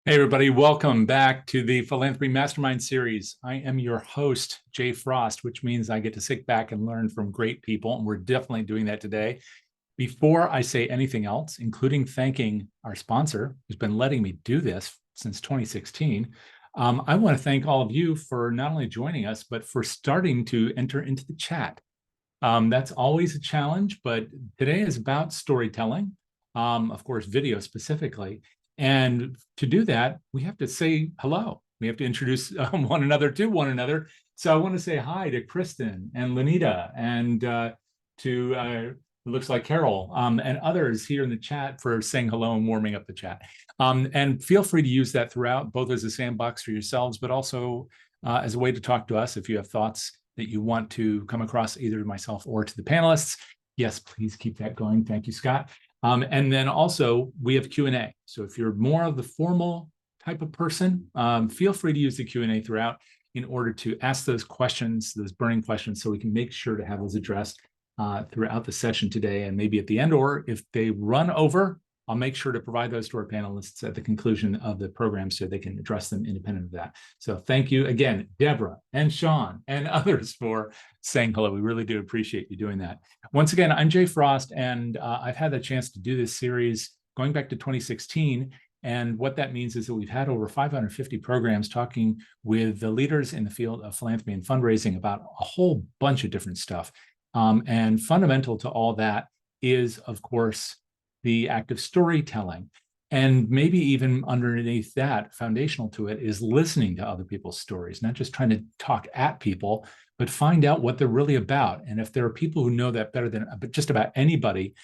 Hey, everybody, welcome back to the Philanthropy Mastermind series. I am your host, Jay Frost, which means I get to sit back and learn from great people, and we're definitely doing that today. Before I say anything else, including thanking our sponsor, who's been letting me do this since 2016, I want to thank all of you for not only joining us, but for starting to enter into the chat. That's always a challenge, but today is about storytelling, of course, video specifically. And to do that, we have to say hello. We have to introduce one another to one another. So I want to say hi to Kristen and Lenita and to it looks like Carol and others here in the chat for saying hello and warming up the chat. And feel free to use that throughout, both as a sandbox for yourselves, but also as a way to talk to us if you have thoughts that you want to come across either to myself or to the panelists. Yes, please keep that going. Thank you, Scott. And then also we have Q&A. So if you're more of the formal type of person, feel free to use the Q&A throughout in order to ask those questions, those burning questions, so we can make sure to have those addressed throughout the session today and maybe at the end, or if they run over, I'll make sure to provide those to our panelists at the conclusion of the program so they can address them independent of that. So thank you again, Deborah and Sean and others for saying hello. We really do appreciate you doing that. Once again, I'm Jay Frost, and I've had the chance to do this series going back to 2016. And what that means is that we've had over 550 programs talking with the leaders in the field of philanthropy and fundraising about a whole bunch of different stuff. And fundamental to all that is, of course, the act of storytelling. And maybe even underneath that, foundational to it, is listening to other people's stories, not just trying to talk at people, but find out what they're really about. And if there are people who know that better than just about anybody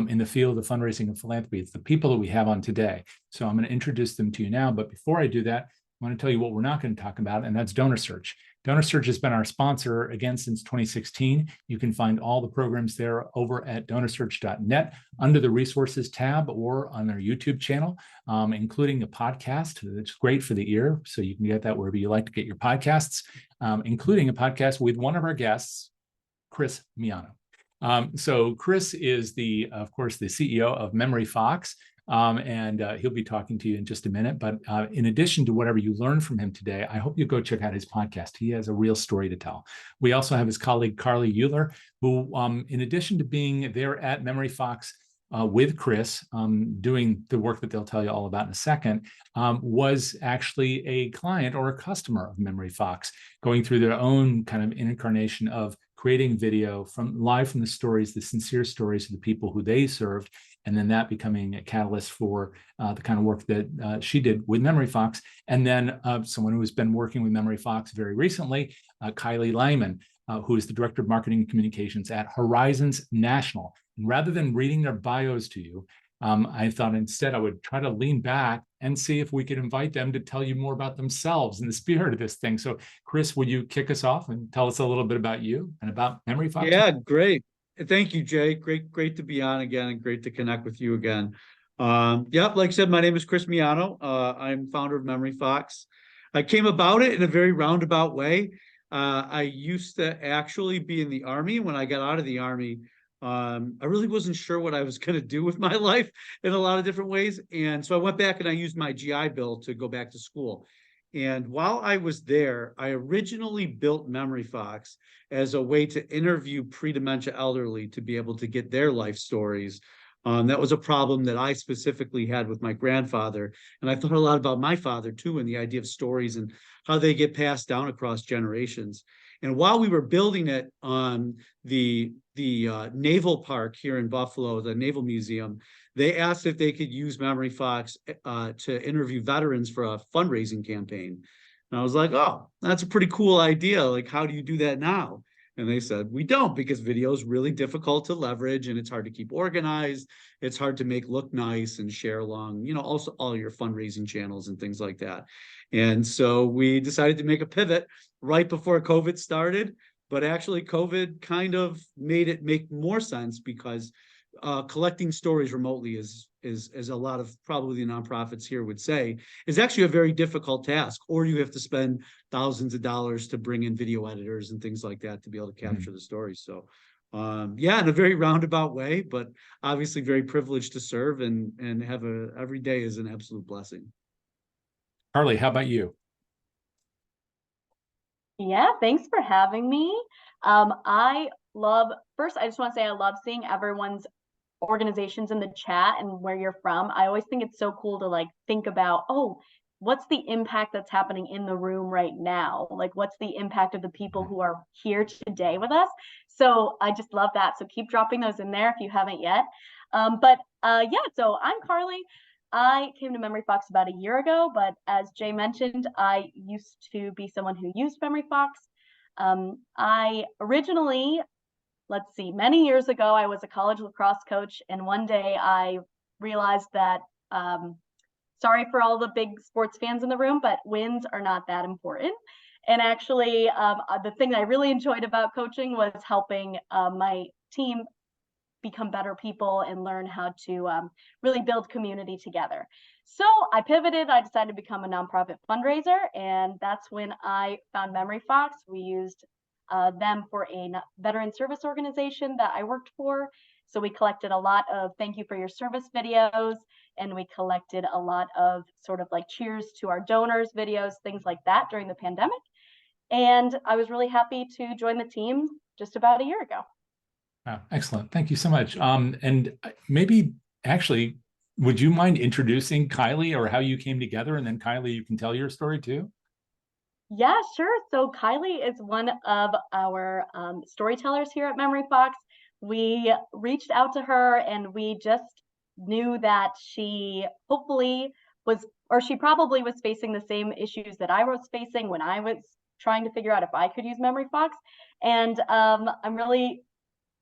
in the field of fundraising and philanthropy, it's the people that we have on today. So I'm going to introduce them to you now. But before I do that, I want to tell you what we're not going to talk about, and that's DonorSearch. DonorSearch has been our sponsor again since 2016. You can find all the programs there over at donorsearch.net under the resources tab or on their YouTube channel, including a podcast that's great for the ear. So you can get that wherever you like to get your podcasts, including a podcast with one of our guests, Chris Miano. So Chris is of course, the CEO of MemoryFox. And he'll be talking to you in just a minute. But in addition to whatever you learn from him today, I hope you go check out his podcast. He has a real story to tell. We also have his colleague, Kylie Euler, who, in addition to being there at MemoryFox with Chris, doing the work that they'll tell you all about in a second, was actually a client or a customer of MemoryFox, going through their own kind of incarnation of creating video live from the stories, the sincere stories of the people who they served, and then that becoming a catalyst for the kind of work that she did with MemoryFox. And then someone who has been working with MemoryFox very recently, Kylie Lyman, who is the Director of Marketing and Communications at Horizons National. And rather than reading their bios to you, I thought instead I would try to lean back and see if we could invite them to tell you more about themselves in the spirit of this thing. So Chris, would you kick us off and tell us a little bit about you and about MemoryFox? Yeah, great. Thank you, Jay. Great to be on again and great to connect with you again. Like I said, my name is Chris Miano. I'm founder of MemoryFox. I came about it in a very roundabout way. I used to actually be in the Army. When I got out of the Army, I really wasn't sure what I was going to do with my life in a lot of different ways. And so I went back and I used my GI Bill to go back to school. And while I was there, I originally built MemoryFox as a way to interview pre-dementia elderly to be able to get their life stories. That was a problem that I specifically had with my grandfather. And I thought a lot about my father too, and the idea of stories and how they get passed down across generations. And while we were building it on the Naval Park here in Buffalo, the Naval Museum, they asked if they could use MemoryFox to interview veterans for a fundraising campaign. And I was like, oh, that's a pretty cool idea. Like, how do you do that now? And they said, we don't, because video is really difficult to leverage and it's hard to keep organized. It's hard to make look nice and share along, also all your fundraising channels and things like that. And so we decided to make a pivot right before COVID started. But actually, COVID kind of made it make more sense because collecting stories remotely is a lot of probably the nonprofits here would say is actually a very difficult task, or you have to spend thousands of dollars to bring in video editors and things like that to be able to capture the stories. So in a very roundabout way, but obviously very privileged to serve and have every day is an absolute blessing. Carly, how about you? Yeah, thanks for having me. First, I just want to say I love seeing everyone's organizations in the chat and where you're from. I always think it's so cool to like think about, oh, what's the impact that's happening in the room right now? Like, what's the impact of the people who are here today with us? So I just love that. So keep dropping those in there if you haven't yet. Yeah, so I'm Carly. I came to MemoryFox about a year ago, but as Jay mentioned, I used to be someone who used MemoryFox. I originally, let's see, many years ago, I was a college lacrosse coach, and one day I realized that, sorry for all the big sports fans in the room, but wins are not that important. And actually, the thing I really enjoyed about coaching was helping my team become better people and learn how to really build community together. So I pivoted. I decided to become a nonprofit fundraiser, and that's when I found MemoryFox. We used them for a veteran service organization that I worked for. So we collected a lot of thank you for your service videos, and we collected a lot of sort of like cheers to our donors videos, things like that during the pandemic. And I was really happy to join the team just about a year ago. Excellent. Thank you so much. And maybe actually, would you mind introducing Kylie or how you came together? And then Kylie, you can tell your story too. Yeah, sure. So Kylie is one of our storytellers here at MemoryFox. We reached out to her and we just knew that she hopefully was, or she probably was facing the same issues that I was facing when I was trying to figure out if I could use MemoryFox. And I'm really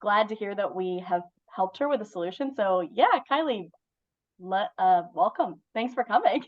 glad to hear that we have helped her with a solution. So yeah, Kylie, welcome. Thanks for coming.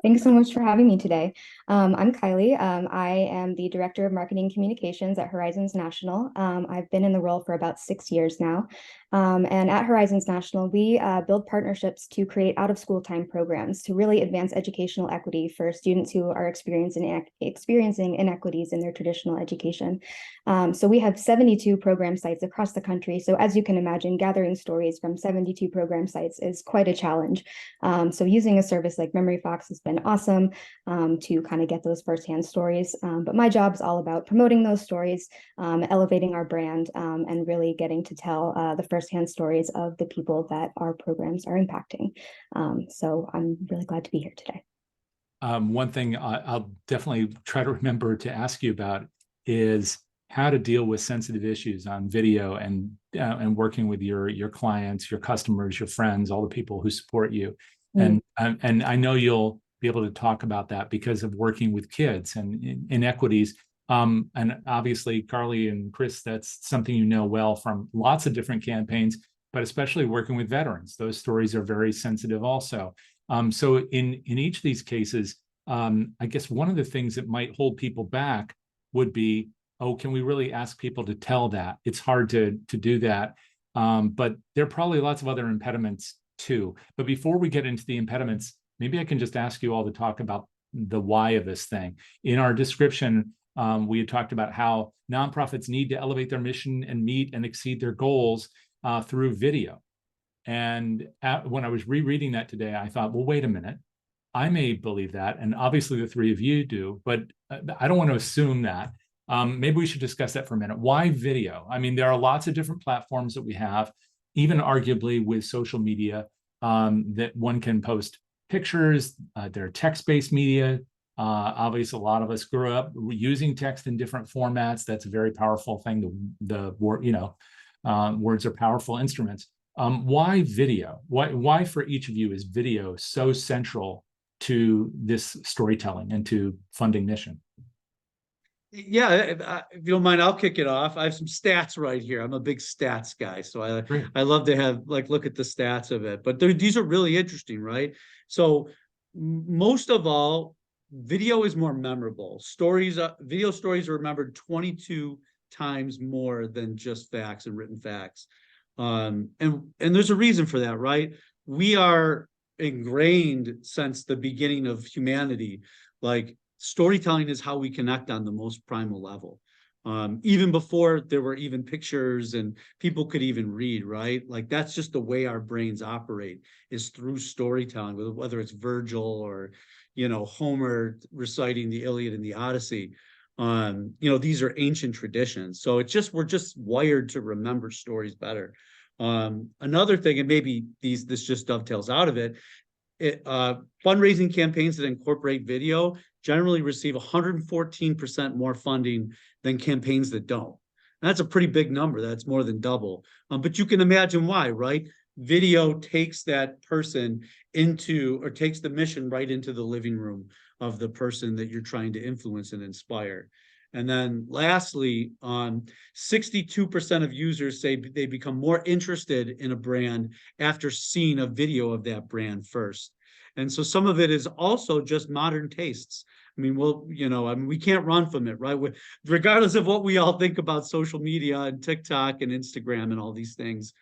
Thanks so much for having me today. I'm Kylie. I am the Director of Marketing Communications at Horizons National. I've been in the role for about 6 years now. And at Horizons National, we build partnerships to create out-of-school time programs to really advance educational equity for students who are experiencing inequities in their traditional education. So we have 72 program sites across the country. So as you can imagine, gathering stories from 72 program sites is quite a challenge. So using a service like MemoryFox has been awesome to kind of get those firsthand stories. But my job is all about promoting those stories, elevating our brand, and really getting to tell the firsthand stories of the people that our programs are impacting. So I'm really glad to be here today. One thing I'll definitely try to remember to ask you about is how to deal with sensitive issues on video and working with your clients, your customers, your friends, all the people who support you. And I know you'll be able to talk about that because of working with kids and inequities. And obviously, Carly and Chris, that's something you know well from lots of different campaigns, but especially working with veterans. Those stories are very sensitive also. So in each of these cases, I guess one of the things that might hold people back would be, oh, can we really ask people to tell that? It's hard to do that. But there are probably lots of other impediments too. But before we get into the impediments, maybe I can just ask you all to talk about the why of this thing. In our description, we had talked about how nonprofits need to elevate their mission and meet and exceed their goals through video. And when I was rereading that today, I thought, well, wait a minute. I may believe that, and obviously the three of you do, but I don't want to assume that. Maybe we should discuss that for a minute. Why video? I mean, there are lots of different platforms that we have, even arguably with social media, that one can post pictures. There are text-based media. Obviously, a lot of us grew up using text in different formats. That's a very powerful thing. The word, words are powerful instruments. Why video? Why for each of you is video so central to this storytelling and to funding mission? Yeah, if you don't mind, I'll kick it off. I have some stats right here. I'm a big stats guy, so I love to have look at the stats of it. But these are really interesting, right? So most of all, video is more memorable. Video stories are remembered 22 times more than just facts and written facts. And there's a reason for that, right? We are ingrained since the beginning of humanity, like storytelling is how we connect on the most primal level. Even before there were even pictures and people could even read, right? Like that's just the way our brains operate, is through storytelling, whether it's Virgil or, Homer reciting the Iliad and the Odyssey. These are ancient traditions. So we're just wired to remember stories better. Another thing, and maybe this just dovetails out of it, fundraising campaigns that incorporate video generally receive 114% more funding than campaigns that don't. And that's a pretty big number. That's more than double. But you can imagine why, right? Video takes that person takes the mission right into the living room of the person that you're trying to influence and inspire. And then lastly, 62% of users say they become more interested in a brand after seeing a video of that brand first. And so some of it is also just modern tastes. I mean, we can't run from it, right? Regardless of what we all think about social media and TikTok and Instagram and all these things,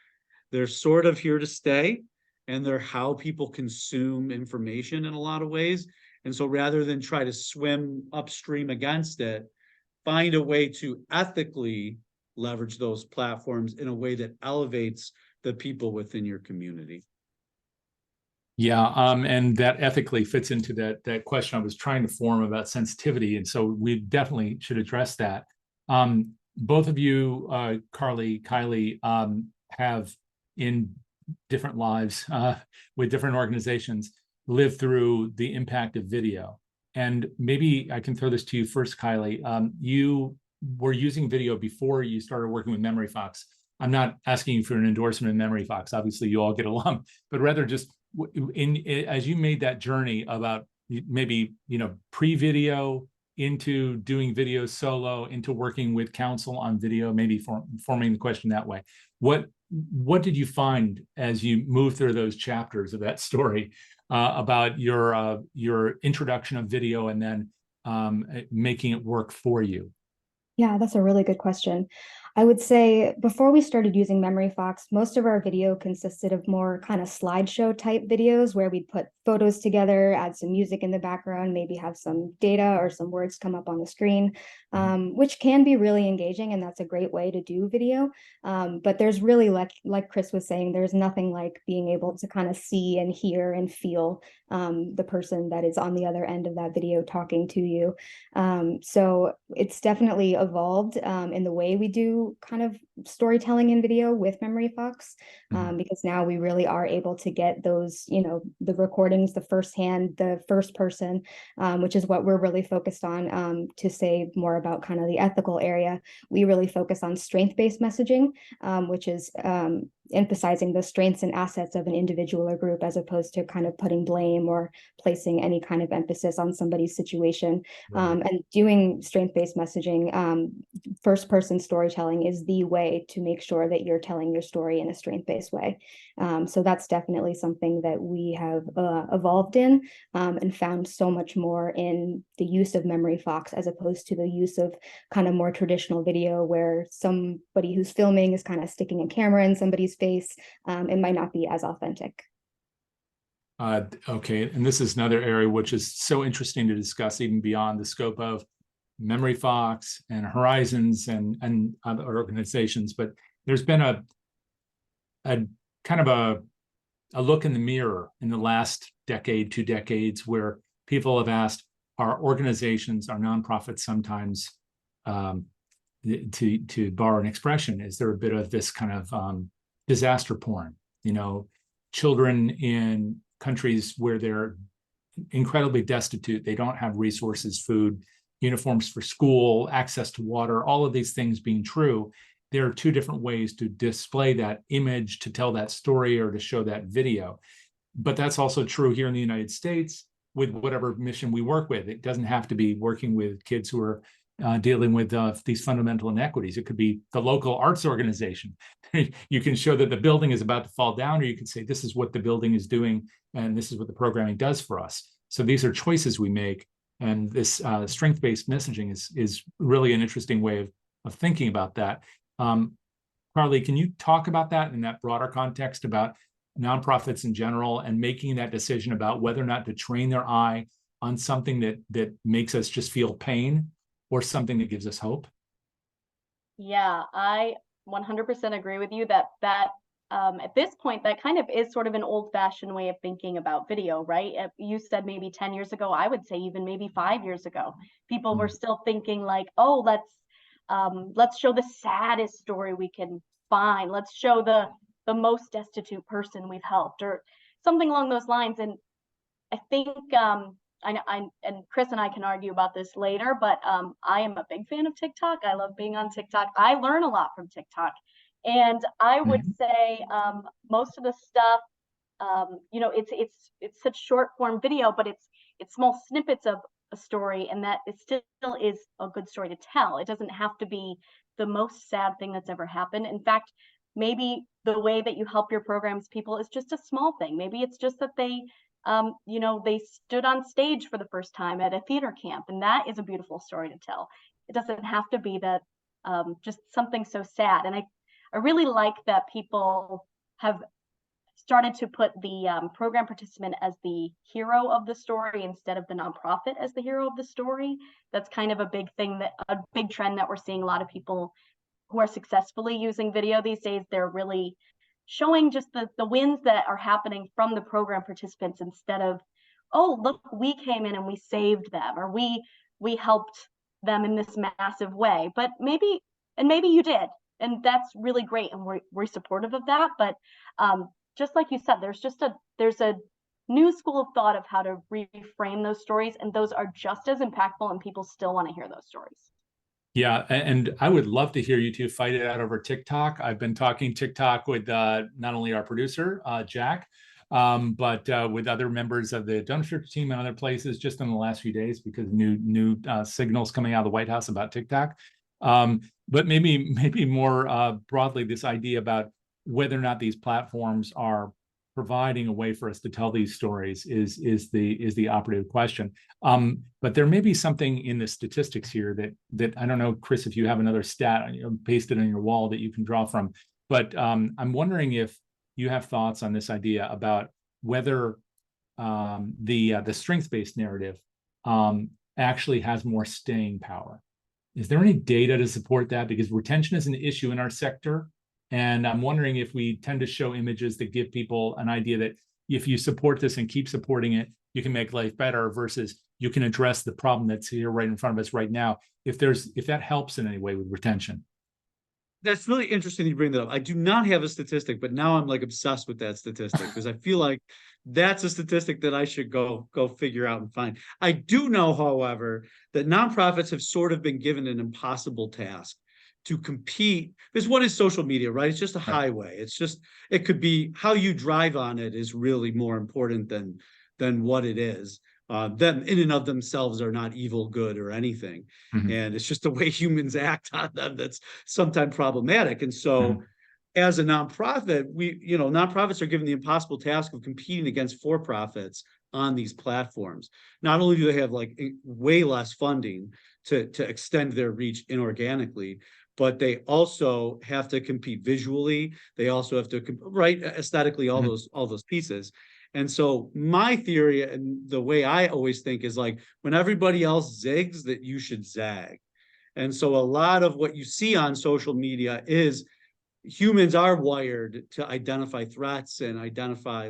they're sort of here to stay, and they're how people consume information in a lot of ways. And so rather than try to swim upstream against it, find a way to ethically leverage those platforms in a way that elevates the people within your community. Yeah, and that ethically fits into that question I was trying to form about sensitivity, and so we definitely should address that. Both of you, Kylie, have in different lives with different organizations lived through the impact of video. And maybe I can throw this to you first, Kylie. You were using video before you started working with MemoryFox. I'm not asking you for an endorsement of MemoryFox. Obviously, you all get along, but rather just as you made that journey about maybe pre-video into doing video solo into working with counsel on video, maybe forming the question that way. What did you find as you moved through those chapters of that story about your introduction of video and then making it work for you? Yeah, that's a really good question. I would say before we started using MemoryFox, most of our video consisted of more kind of slideshow type videos where we'd put photos together, add some music in the background, maybe have some data or some words come up on the screen, which can be really engaging, and that's a great way to do video. But there's really, like Chris was saying, there's nothing like being able to kind of see and hear and feel the person that is on the other end of that video talking to you. So it's definitely evolved in the way we do kind of storytelling in video with MemoryFox, because now we really are able to get those, the recordings, the firsthand, the first person, which is what we're really focused on. To say more about kind of the ethical area, we really focus on strength-based messaging, which is emphasizing the strengths and assets of an individual or group, as opposed to kind of putting blame or placing any kind of emphasis on somebody's situation. And doing strength-based messaging, first-person storytelling is the way to make sure that you're telling your story in a strength-based way. So that's definitely something that we have evolved in, and found so much more in the use of MemoryFox as opposed to the use of kind of more traditional video where somebody who's filming is kind of sticking a camera in somebody's face. It might not be as authentic. Okay, and this is another area which is so interesting to discuss, even beyond the scope of MemoryFox and Horizons and other organizations. But there's been a kind of a look in the mirror in the last decade, 2 decades, where people have asked, are organizations, are nonprofits sometimes, to borrow an expression, is there a bit of this kind of disaster porn? Children in countries where they're incredibly destitute, they don't have resources, food, uniforms for school, access to water, all of these things being true. There are 2 different ways to display that image, to tell that story, or to show that video. But that's also true here in the United States with whatever mission we work with. It doesn't have to be working with kids who are dealing with these fundamental inequities. It could be the local arts organization. You can show that the building is about to fall down, or you can say, this is what the building is doing, and this is what the programming does for us. So these are choices we make. And this strength-based messaging is really an interesting way of thinking about that. Carly, can you talk about that in that broader context about nonprofits in general and making that decision about whether or not to train their eye on something that makes us just feel pain or something that gives us hope? Yeah, I 100% agree with you that at this point, that kind of is sort of an old-fashioned way of thinking about video, right? You said maybe 10 years ago, I would say even maybe 5 years ago, people were still thinking like, oh, let's show the saddest story we can find. Let's show the most destitute person we've helped, or something along those lines. And I think and Chris and I can argue about this later, but I am a big fan of TikTok. I love being on TikTok. I learn a lot from TikTok. And I would say most of the stuff, you know, it's such short form video, but it's small snippets of a story, and that it still is a good story to tell. It doesn't have to be the most sad thing that's ever happened. In fact, maybe the way that you help your programs people is just a small thing. Maybe it's just that they you know, they stood on stage for the first time at a theater camp, and that is a beautiful story to tell. It doesn't have to be that just something so sad. And I really like that people have started to put the program participant as the hero of the story instead of the nonprofit as the hero of the story. That's kind of a big thing, a big trend that we're seeing. A lot of people who are successfully using video these days, they're really showing just the wins that are happening from the program participants, instead of, oh, look, we came in and we saved them, or we helped them in this massive way. But maybe you did, and that's really great, and we're supportive of that. But just like you said, there's a new school of thought of how to reframe those stories, and those are just as impactful, and people still want to hear those stories. Yeah, and I would love to hear you two fight it out over TikTok. I've been talking TikTok with not only our producer, Jack, but with other members of the DonorSearch team and other places just in the last few days, because new signals coming out of the White House about TikTok. But maybe more broadly, this idea about whether or not these platforms are providing a way for us to tell these stories is the operative question. But there may be something in the statistics here that I don't know, Chris, if you have another stat pasted on your wall that you can draw from. But I'm wondering if you have thoughts on this idea about whether the strengths-based narrative actually has more staying power. Is there any data to support that? Because retention is an issue in our sector. And I'm wondering if we tend to show images that give people an idea that if you support this and keep supporting it, you can make life better, versus you can address the problem that's here right in front of us right now. If that helps in any way with retention. That's really interesting you bring that up. I do not have a statistic, but now I'm like obsessed with that statistic, because I feel like that's a statistic that I should go figure out and find. I do know, however, that nonprofits have sort of been given an impossible task to compete. Because what is social media, right? It's just a highway. It could be how you drive on it is really more important than what it is. Them in and of themselves are not evil, good, or anything. And it's just the way humans act on them that's sometimes problematic. And so as a nonprofit, nonprofits are given the impossible task of competing against for-profits on these platforms. Not only do they have like way less funding to extend their reach inorganically, but they also have to compete visually. They also have to write aesthetically, all those pieces. And so my theory and the way I always think is like, when everybody else zigs, that you should zag. And so a lot of what you see on social media is humans are wired to identify threats and identify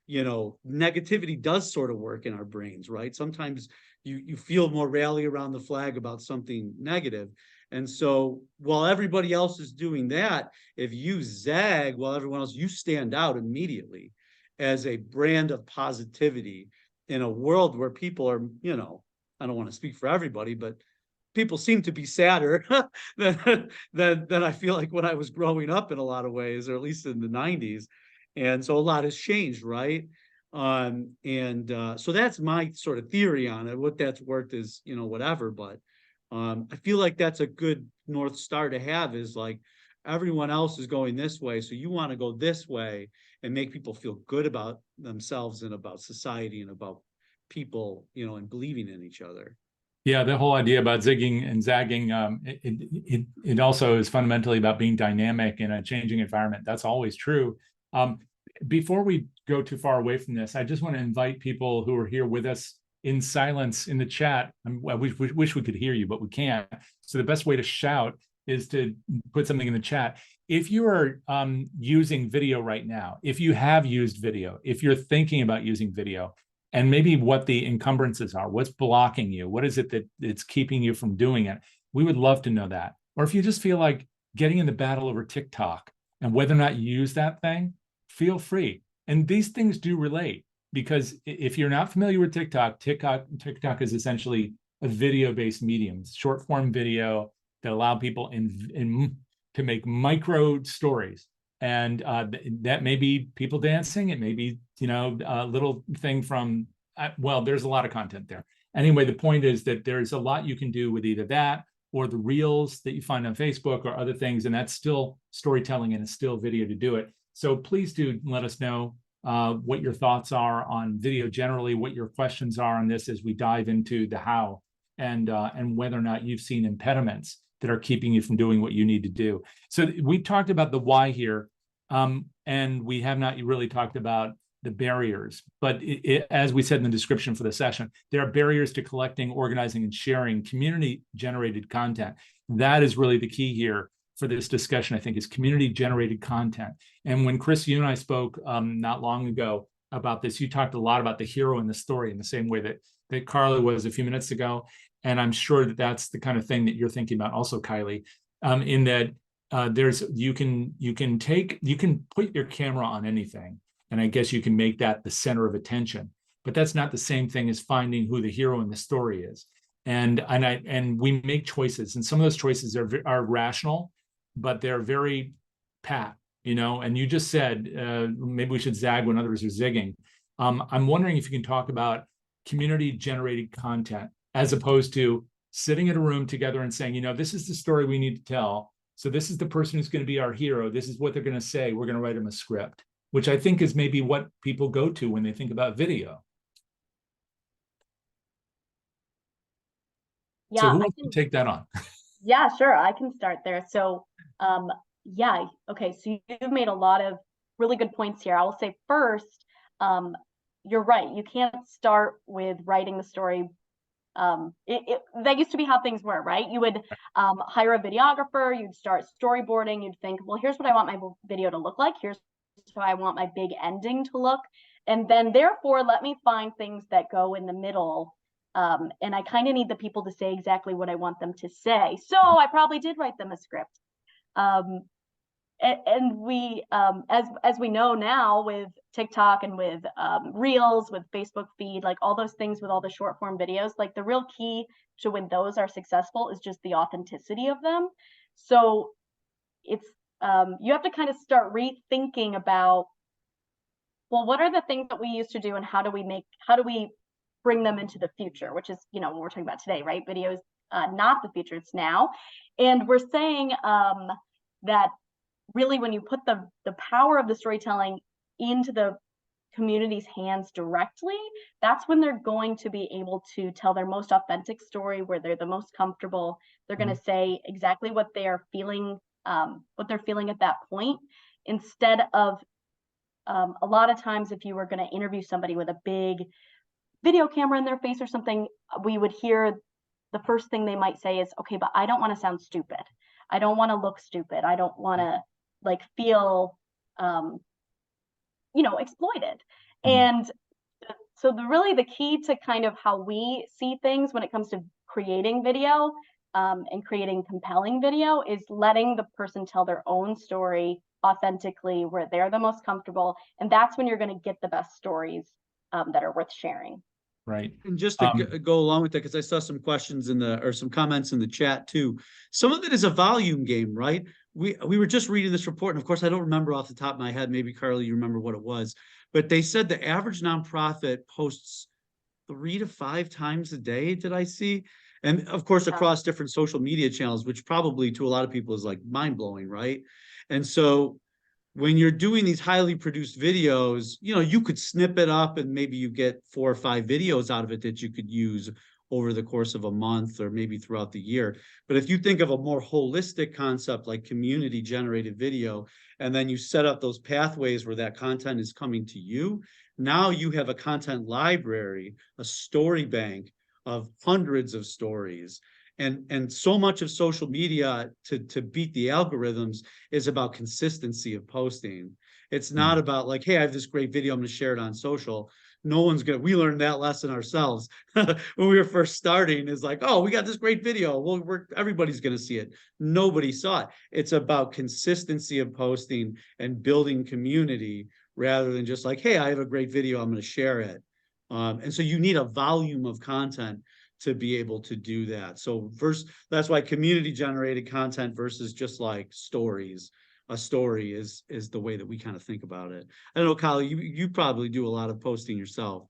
negativity does sort of work in our brains, right? Sometimes you feel more rally around the flag about something negative. And so while everybody else is doing that, if you zag while everyone else, you stand out immediately as a brand of positivity in a world where people are, I don't want to speak for everybody, but people seem to be sadder than I feel like when I was growing up in a lot of ways, or at least in the 90s. And so a lot has changed, right? So that's my sort of theory on it. What that's worth is, whatever. But I feel like that's a good North Star to have, is like everyone else is going this way, so you want to go this way and make people feel good about themselves and about society and about people, and believing in each other. Yeah, the whole idea about zigging and zagging, it also is fundamentally about being dynamic in a changing environment. That's always true. Before we go too far away from this, I just want to invite people who are here with us in silence in the chat. We wish we could hear you, but we can't. So the best way to shout is to put something in the chat. If you are using video right now, if you have used video, if you're thinking about using video, and maybe what the encumbrances are, what's blocking you, what is it that it's keeping you from doing it, we would love to know that. Or if you just feel like getting in the battle over TikTok and whether or not you use that thing, feel free. And these things do relate, because if you're not familiar with TikTok is essentially a video-based medium, short form video that allow people to make micro stories. And that may be people dancing. It may be, a little thing from, well, there's a lot of content there. Anyway, the point is that there's a lot you can do with either that or the reels that you find on Facebook or other things. And that's still storytelling and it's still video to do it. So please do let us know what your thoughts are on video generally, what your questions are on this as we dive into the how, and whether or not you've seen impediments that are keeping you from doing what you need to do. So we talked about the why here, and we have not really talked about the barriers. But as we said in the description for the session, there are barriers to collecting, organizing, and sharing community-generated content. That is really the key here for this discussion, I think, is community-generated content. And when Chris, you and I spoke not long ago about this, you talked a lot about the hero in the story in the same way that Carly was a few minutes ago. And I'm sure that that's the kind of thing that you're thinking about also, Kylie, in that you can put your camera on anything, and I guess you can make that the center of attention, but that's not the same thing as finding who the hero in the story is. And we make choices, and some of those choices are rational, but they're very pat, and you just said, maybe we should zag when others are zigging. I'm wondering if you can talk about community generated content, as opposed to sitting in a room together and saying, this is the story we need to tell. So this is the person who's going to be our hero. This is what they're going to say. We're going to write them a script, which I think is maybe what people go to when they think about video. Yeah, so who wants to take that on? Yeah, sure. I can start there. So, yeah, okay. So you've made a lot of really good points here. I will say first, you're right. You can't start with writing the story. That used to be how things were, right? You would hire a videographer, you'd start storyboarding, you'd think, well, here's what I want my video to look like. Here's how I want my big ending to look. And then therefore, let me find things that go in the middle. And I kind of need the people to say exactly what I want them to say. So I probably did write them a script. And we, as we know now with TikTok and with Reels, with Facebook feed, like all those things with all the short form videos, like the real key to when those are successful is just the authenticity of them. So it's, you have to kind of start rethinking about, well, what are the things that we used to do and how do we bring them into the future, which is, what we're talking about today, right? Video is not the future, it's now. And we're saying that really when you put the power of the storytelling into the community's hands directly, that's when they're going to be able to tell their most authentic story, where they're the most comfortable. They're going to say exactly what they are feeling, at that point, instead of a lot of times if you were going to interview somebody with a big video camera in their face or something, we would hear the first thing they might say is, okay, but I don't want to sound stupid. I don't want to look stupid. I don't want to feel, exploited. And so the key to kind of how we see things when it comes to creating video and creating compelling video is letting the person tell their own story authentically, where they're the most comfortable. And that's when you're going to get the best stories that are worth sharing. Right. And just to go along with that, because I saw some questions some comments in the chat too. Some of it is a volume game, right? We were just reading this report, and of course, I don't remember off the top of my head. Maybe Carly, you remember what it was, but they said the average nonprofit posts 3 to 5 times a day. Did I see? And of course, across different social media channels, which probably to a lot of people is like mind blowing, right? And so when you're doing these highly produced videos, you could snip it up and maybe you get 4 or 5 videos out of it that you could use over the course of a month or maybe throughout the year. But if you think of a more holistic concept like community generated video, and then you set up those pathways where that content is coming to you, now you have a content library, a story bank of hundreds of stories. And so much of social media to beat the algorithms is about consistency of posting. It's not about like, hey, I have this great video, I'm going to share it on social. No one's gonna, we learned that lesson ourselves when we were first starting, is like, oh, we got this great video, well, everybody's gonna see it. Nobody saw it. It's about consistency of posting and building community rather than just like, hey, I have a great video, I'm gonna share it. And so you need a volume of content to be able to do that. So first, that's why community generated content versus just like stories. A story is the way that we kind of think about it. I don't know, Kylie, you probably do a lot of posting yourself.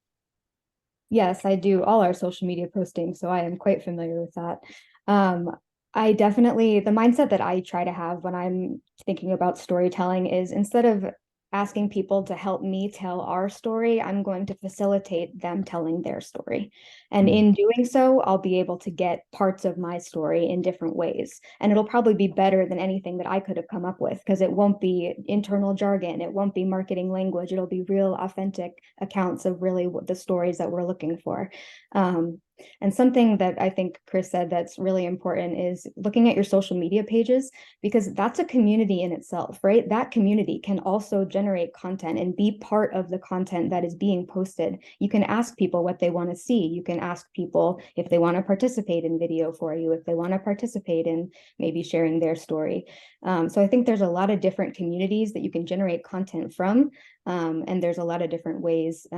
Yes, I do all our social media posting, so I am quite familiar with that. I definitely, the mindset that I try to have when I'm thinking about storytelling is, instead of asking people to help me tell our story, I'm going to facilitate them telling their story. And in doing so, I'll be able to get parts of my story in different ways. And it'll probably be better than anything that I could have come up with, because it won't be internal jargon, it won't be marketing language, it'll be real, authentic accounts of really what the stories that we're looking for. And something that I think Chris said that's really important is looking at your social media pages, because that's a community in itself, right? That community can also generate content and be part of the content that is being posted. You can ask people what they want to see. You can ask people if they want to participate in video for you, if they want to participate in maybe sharing their story. So I think there's a lot of different communities that you can generate content from. And there's a lot of different ways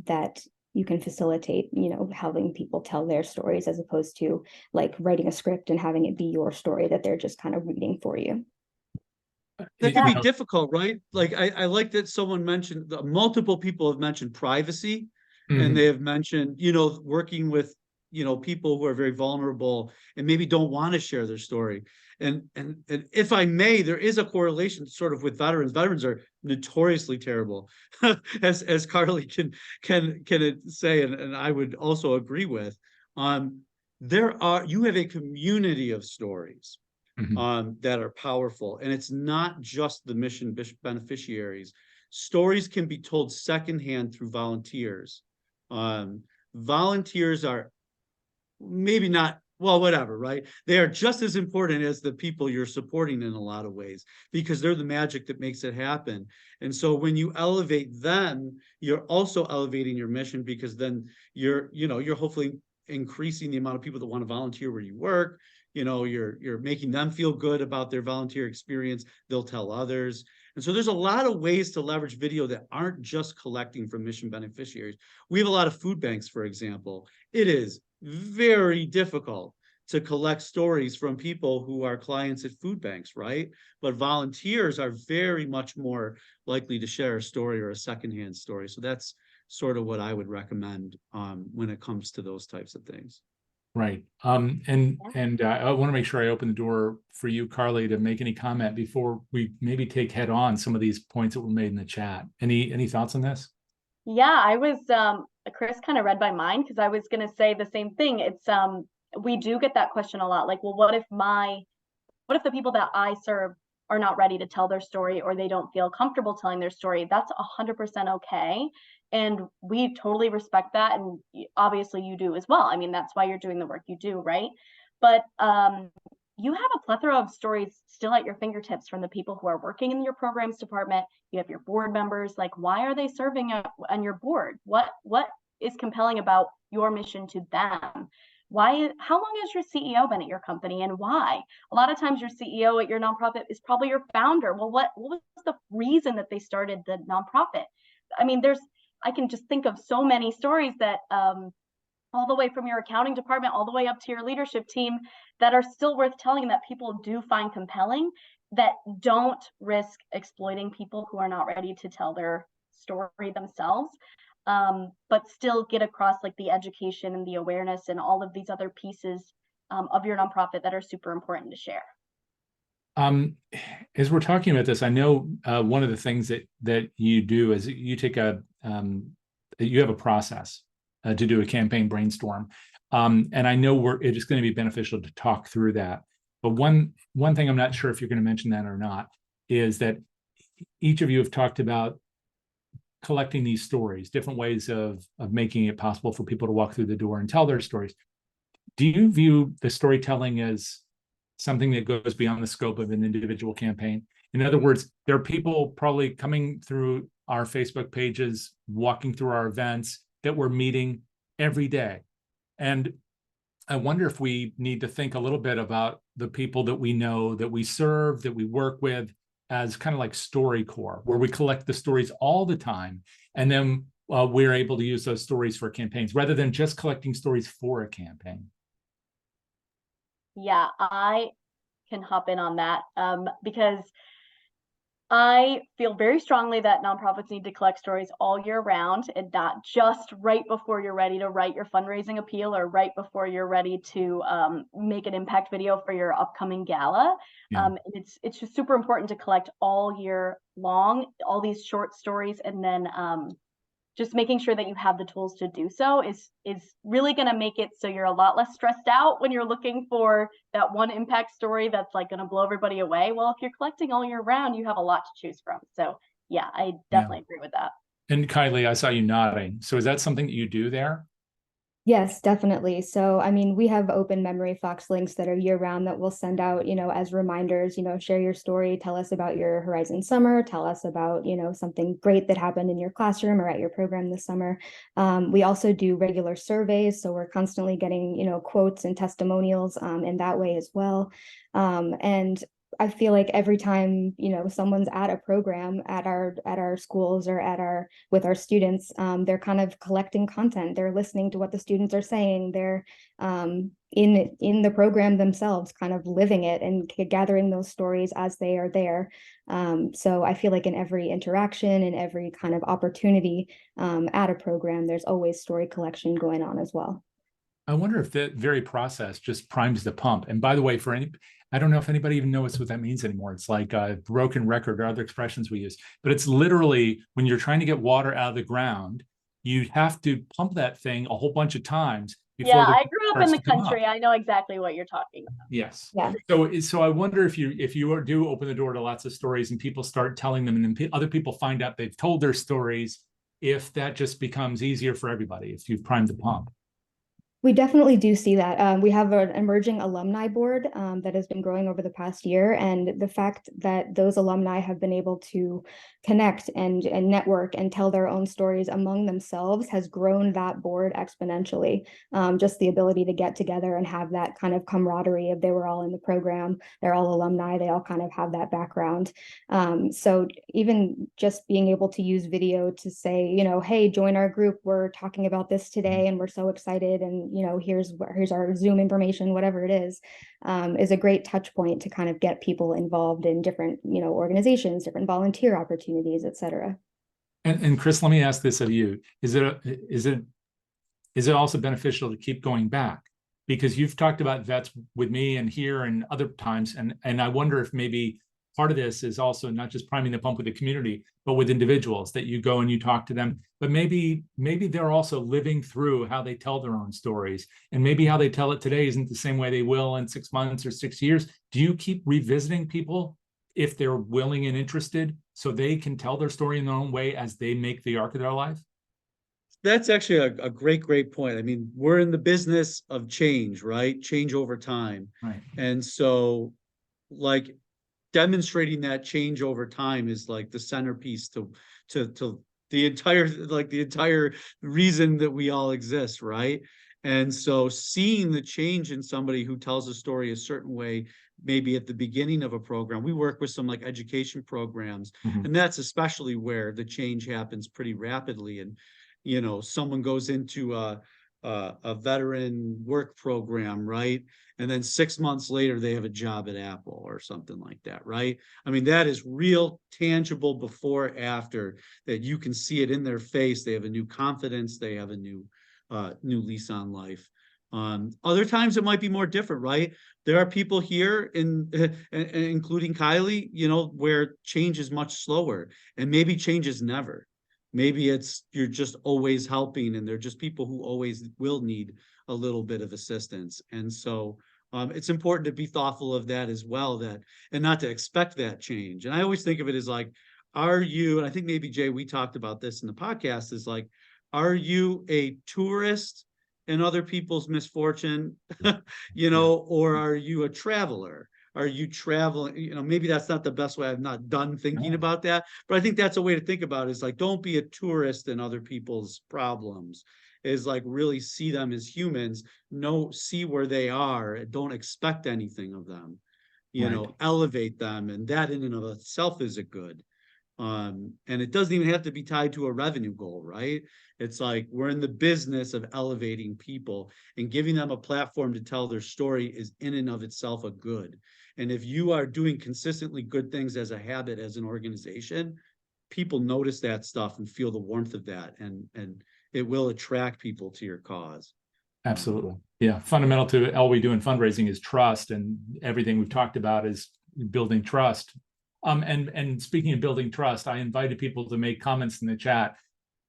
that you can facilitate, having people tell their stories, as opposed to like writing a script and having it be your story that they're just kind of reading for you. That can be difficult, right? Like I like that someone mentioned, multiple people have mentioned privacy, and they have mentioned, working with, people who are very vulnerable and maybe don't want to share their story. And if I may, there is a correlation sort of with veterans. Veterans are notoriously terrible, as Carly can say, and I would also agree with. You have a community of stories that are powerful, and it's not just the mission beneficiaries. Stories can be told secondhand through volunteers. Volunteers are maybe not, well, whatever, right? They are just as important as the people you're supporting in a lot of ways, because they're the magic that makes it happen. And so when you elevate them, you're also elevating your mission, because then you're hopefully increasing the amount of people that want to volunteer where you work. You're making them feel good about their volunteer experience. They'll tell others. And so there's a lot of ways to leverage video that aren't just collecting from mission beneficiaries. We have a lot of food banks, for example. It is very difficult to collect stories from people who are clients at food banks, right? But volunteers are very much more likely to share a story or a secondhand story. So that's sort of what I would recommend when it comes to those types of things. Right. I want to make sure I open the door for you, Carly, to make any comment before we maybe take head on some of these points that were made in the chat. Any thoughts on this? Yeah, I was Chris kind of read my mind, because I was going to say the same thing. It's we do get that question a lot, like, well, what if the people that I serve are not ready to tell their story, or they don't feel comfortable telling their story? That's 100% okay. And we totally respect that. And obviously you do as well. I mean, that's why you're doing the work you do, right? But you have a plethora of stories still at your fingertips from the people who are working in your programs department. You have your board members. Like, why are they serving on your board? What is compelling about your mission to them? How long has your CEO been at your company, and why? A lot of times your CEO at your nonprofit is probably your founder. Well, what was the reason that they started the nonprofit? I mean, I can just think of so many stories that all the way from your accounting department, all the way up to your leadership team, that are still worth telling, that people do find compelling, that don't risk exploiting people who are not ready to tell their story themselves, but still get across like the education and the awareness and all of these other pieces of your nonprofit that are super important to share. As we're talking about this, I know one of the things that you do is you take you have a process to do a campaign brainstorm, and I know it is going to be beneficial to talk through that. But one thing I'm not sure if you're going to mention that or not is that each of you have talked about collecting these stories, different ways of making it possible for people to walk through the door and tell their stories. do you view the storytelling as something that goes beyond the scope of an individual campaign? In other words, there are people probably coming through our Facebook pages, walking through our events that we're meeting every day. And I wonder if we need to think a little bit about the people that we know, that we serve, that we work with, as kind of like StoryCorps, where we collect the stories all the time. And then we're able to use those stories for campaigns rather than just collecting stories for a campaign. Yeah, I can hop in on that because I feel very strongly that nonprofits need to collect stories all year round and not just right before you're ready to write your fundraising appeal or right before you're ready to make an impact video for your upcoming gala. Yeah. It's just super important to collect all year long, all these short stories, and then just making sure that you have the tools to do so is really going to make it so you're a lot less stressed out when you're looking for that one impact story that's like going to blow everybody away. Well, if you're collecting all year round, you have a lot to choose from. So yeah, I definitely agree with that. And Kylie, I saw you nodding. So is that something that you do there? Yes, definitely. So, I mean, we have open MemoryFox links that are year round that we'll send out, as reminders, share your story, tell us about your Horizon summer, tell us about, something great that happened in your classroom or at your program this summer. We also do regular surveys. So we're constantly getting, quotes and testimonials in that way as well. And I feel like every time, someone's at a program at our schools or with our students, they're kind of collecting content. They're listening to what the students are saying. They're in the program themselves, kind of living it and gathering those stories as they are there. So I feel like in every interaction and every kind of opportunity at a program, there's always story collection going on as well. I wonder if that very process just primes the pump. And by the way, I don't know if anybody even knows what that means anymore. It's like a broken record or other expressions we use, but it's literally when you're trying to get water out of the ground, you have to pump that thing a whole bunch of times before. Yeah, I grew up in the country. I know exactly what you're talking about. Yes. Yeah. So I wonder if you do open the door to lots of stories and people start telling them, and then other people find out they've told their stories, if that just becomes easier for everybody, if you've primed the pump. We definitely do see that. We have an emerging alumni board that has been growing over the past year. And the fact that those alumni have been able to connect and network and tell their own stories among themselves has grown that board exponentially. Just the ability to get together and have that kind of camaraderie of they were all in the program, they're all alumni, they all kind of have that background. So even just being able to use video to say, hey, join our group, we're talking about this today and we're so excited, and here's our Zoom information, whatever it is a great touch point to kind of get people involved in different, organizations, different volunteer opportunities, et cetera. And Chris, let me ask this of you. Is it also beneficial to keep going back? Because you've talked about vets with me and here and other times, and I wonder if maybe part of this is also not just priming the pump with the community, but with individuals that you go and you talk to them, but maybe they're also living through how they tell their own stories, and maybe how they tell it today isn't the same way they will in 6 months or 6 years. Do you keep revisiting people if they're willing and interested so they can tell their story in their own way as they make the arc of their life? That's actually a great point. I mean, we're in the business of change, right? Change over time. Right. And so like demonstrating that change over time is like the centerpiece to the entire reason that we all exist, right? And so seeing the change in somebody who tells a story a certain way, maybe at the beginning of a program, we work with some like education programs, and that's especially where the change happens pretty rapidly. And someone goes into a veteran work program, right? And then 6 months later, they have a job at Apple or something like that, right? I mean, that is real tangible before, after, that you can see it in their face. They have a new confidence. They have a new lease on life. Other times it might be more different, right? There are people here including Kylie, where change is much slower, and maybe change is never. Maybe you're just always helping, and they're just people who always will need a little bit of assistance. And so it's important to be thoughtful of that as well, and not to expect that change. And I always think of it as like, and I think maybe Jay, we talked about this in the podcast, is like, are you a tourist in other people's misfortune, you know, or are you a traveler? Are you traveling? You know, maybe that's not the best way. I've not done thinking about that, but I think that's a way to think about it, is like, don't be a tourist in other people's problems, is like really see them as humans, see where they are, don't expect anything of them, you know, elevate them. And that in and of itself is a good. And it doesn't even have to be tied to a revenue goal, right? It's like, we're in the business of elevating people, and giving them a platform to tell their story is in and of itself a good. And if you are doing consistently good things as a habit, as an organization, people notice that stuff and feel the warmth of that, and it will attract people to your cause. Absolutely. Yeah. Fundamental to all we do in fundraising is trust, and everything we've talked about is building trust. And speaking of building trust, I invited people to make comments in the chat.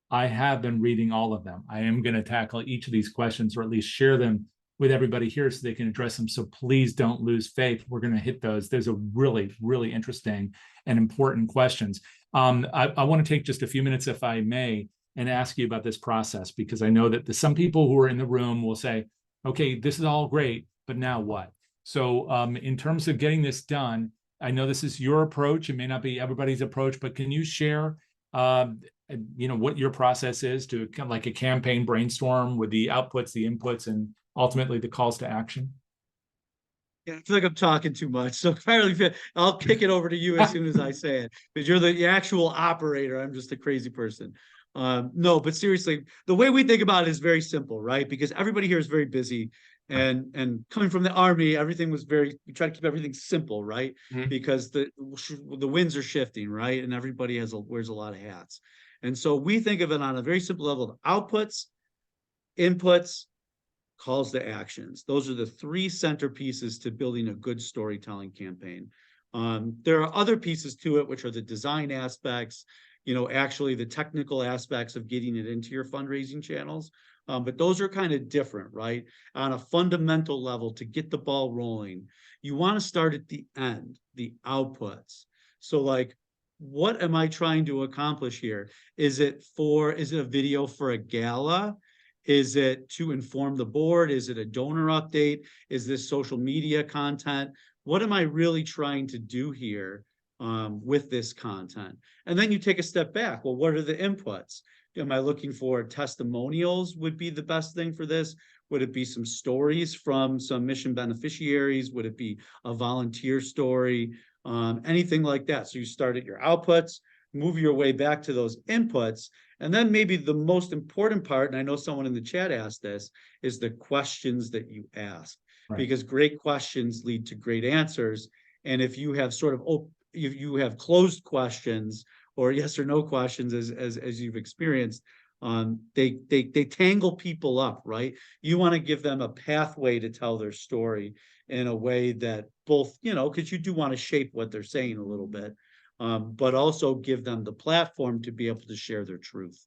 I have been reading all of them. I am going to tackle each of these questions, or at least share them with everybody here so they can address them. So please don't lose faith. We're going to hit those. There's a really, really interesting and important questions. I want to take just a few minutes, if I may, and ask you about this process, because I know that some people who are in the room will say, okay, this is all great, but now what? So in terms of getting this done, I know this is your approach. It may not be everybody's approach, but can you share, you know, what your process is to kind of like a campaign brainstorm with the outputs, the inputs, and ultimately the calls to action? Yeah, I feel like I'm talking too much. So Kylie, I'll kick it over to you as soon as I say it, because you're the actual operator. I'm just a crazy person. No, but seriously, the way we think about it is very simple, right? Because everybody here is very busy. And coming from the Army, everything was we try to keep everything simple, right? Mm-hmm. Because the winds are shifting, right? And everybody wears a lot of hats. And so we think of it on a very simple level of outputs, inputs, calls to actions. Those are the three centerpieces to building a good storytelling campaign. There are other pieces to it, which are the design aspects, you know, actually the technical aspects of getting it into your fundraising channels. But those are kind of different, right? On a fundamental level, to get the ball rolling, you want to start at the end, the outputs. So like, what am I trying to accomplish here? Is it a video for a gala? Is it to inform the board? Is it a donor update? Is this social media content? What am I really trying to do here with this content? And then you take a step back. Well, what are the inputs? Am I looking for testimonials would be the best thing for this? Would it be some stories from some mission beneficiaries? Would it be a volunteer story? Anything like that. So you start at your outputs, move your way back to those inputs. And then maybe the most important part, and I know someone in the chat asked this, is the questions that you ask. Right. Because great questions lead to great answers. And if you have if you have closed questions or yes or no questions, as you've experienced, they tangle people up, right? You want to give them a pathway to tell their story in a way that both, you know, because you do want to shape what they're saying a little bit, but also give them the platform to be able to share their truth.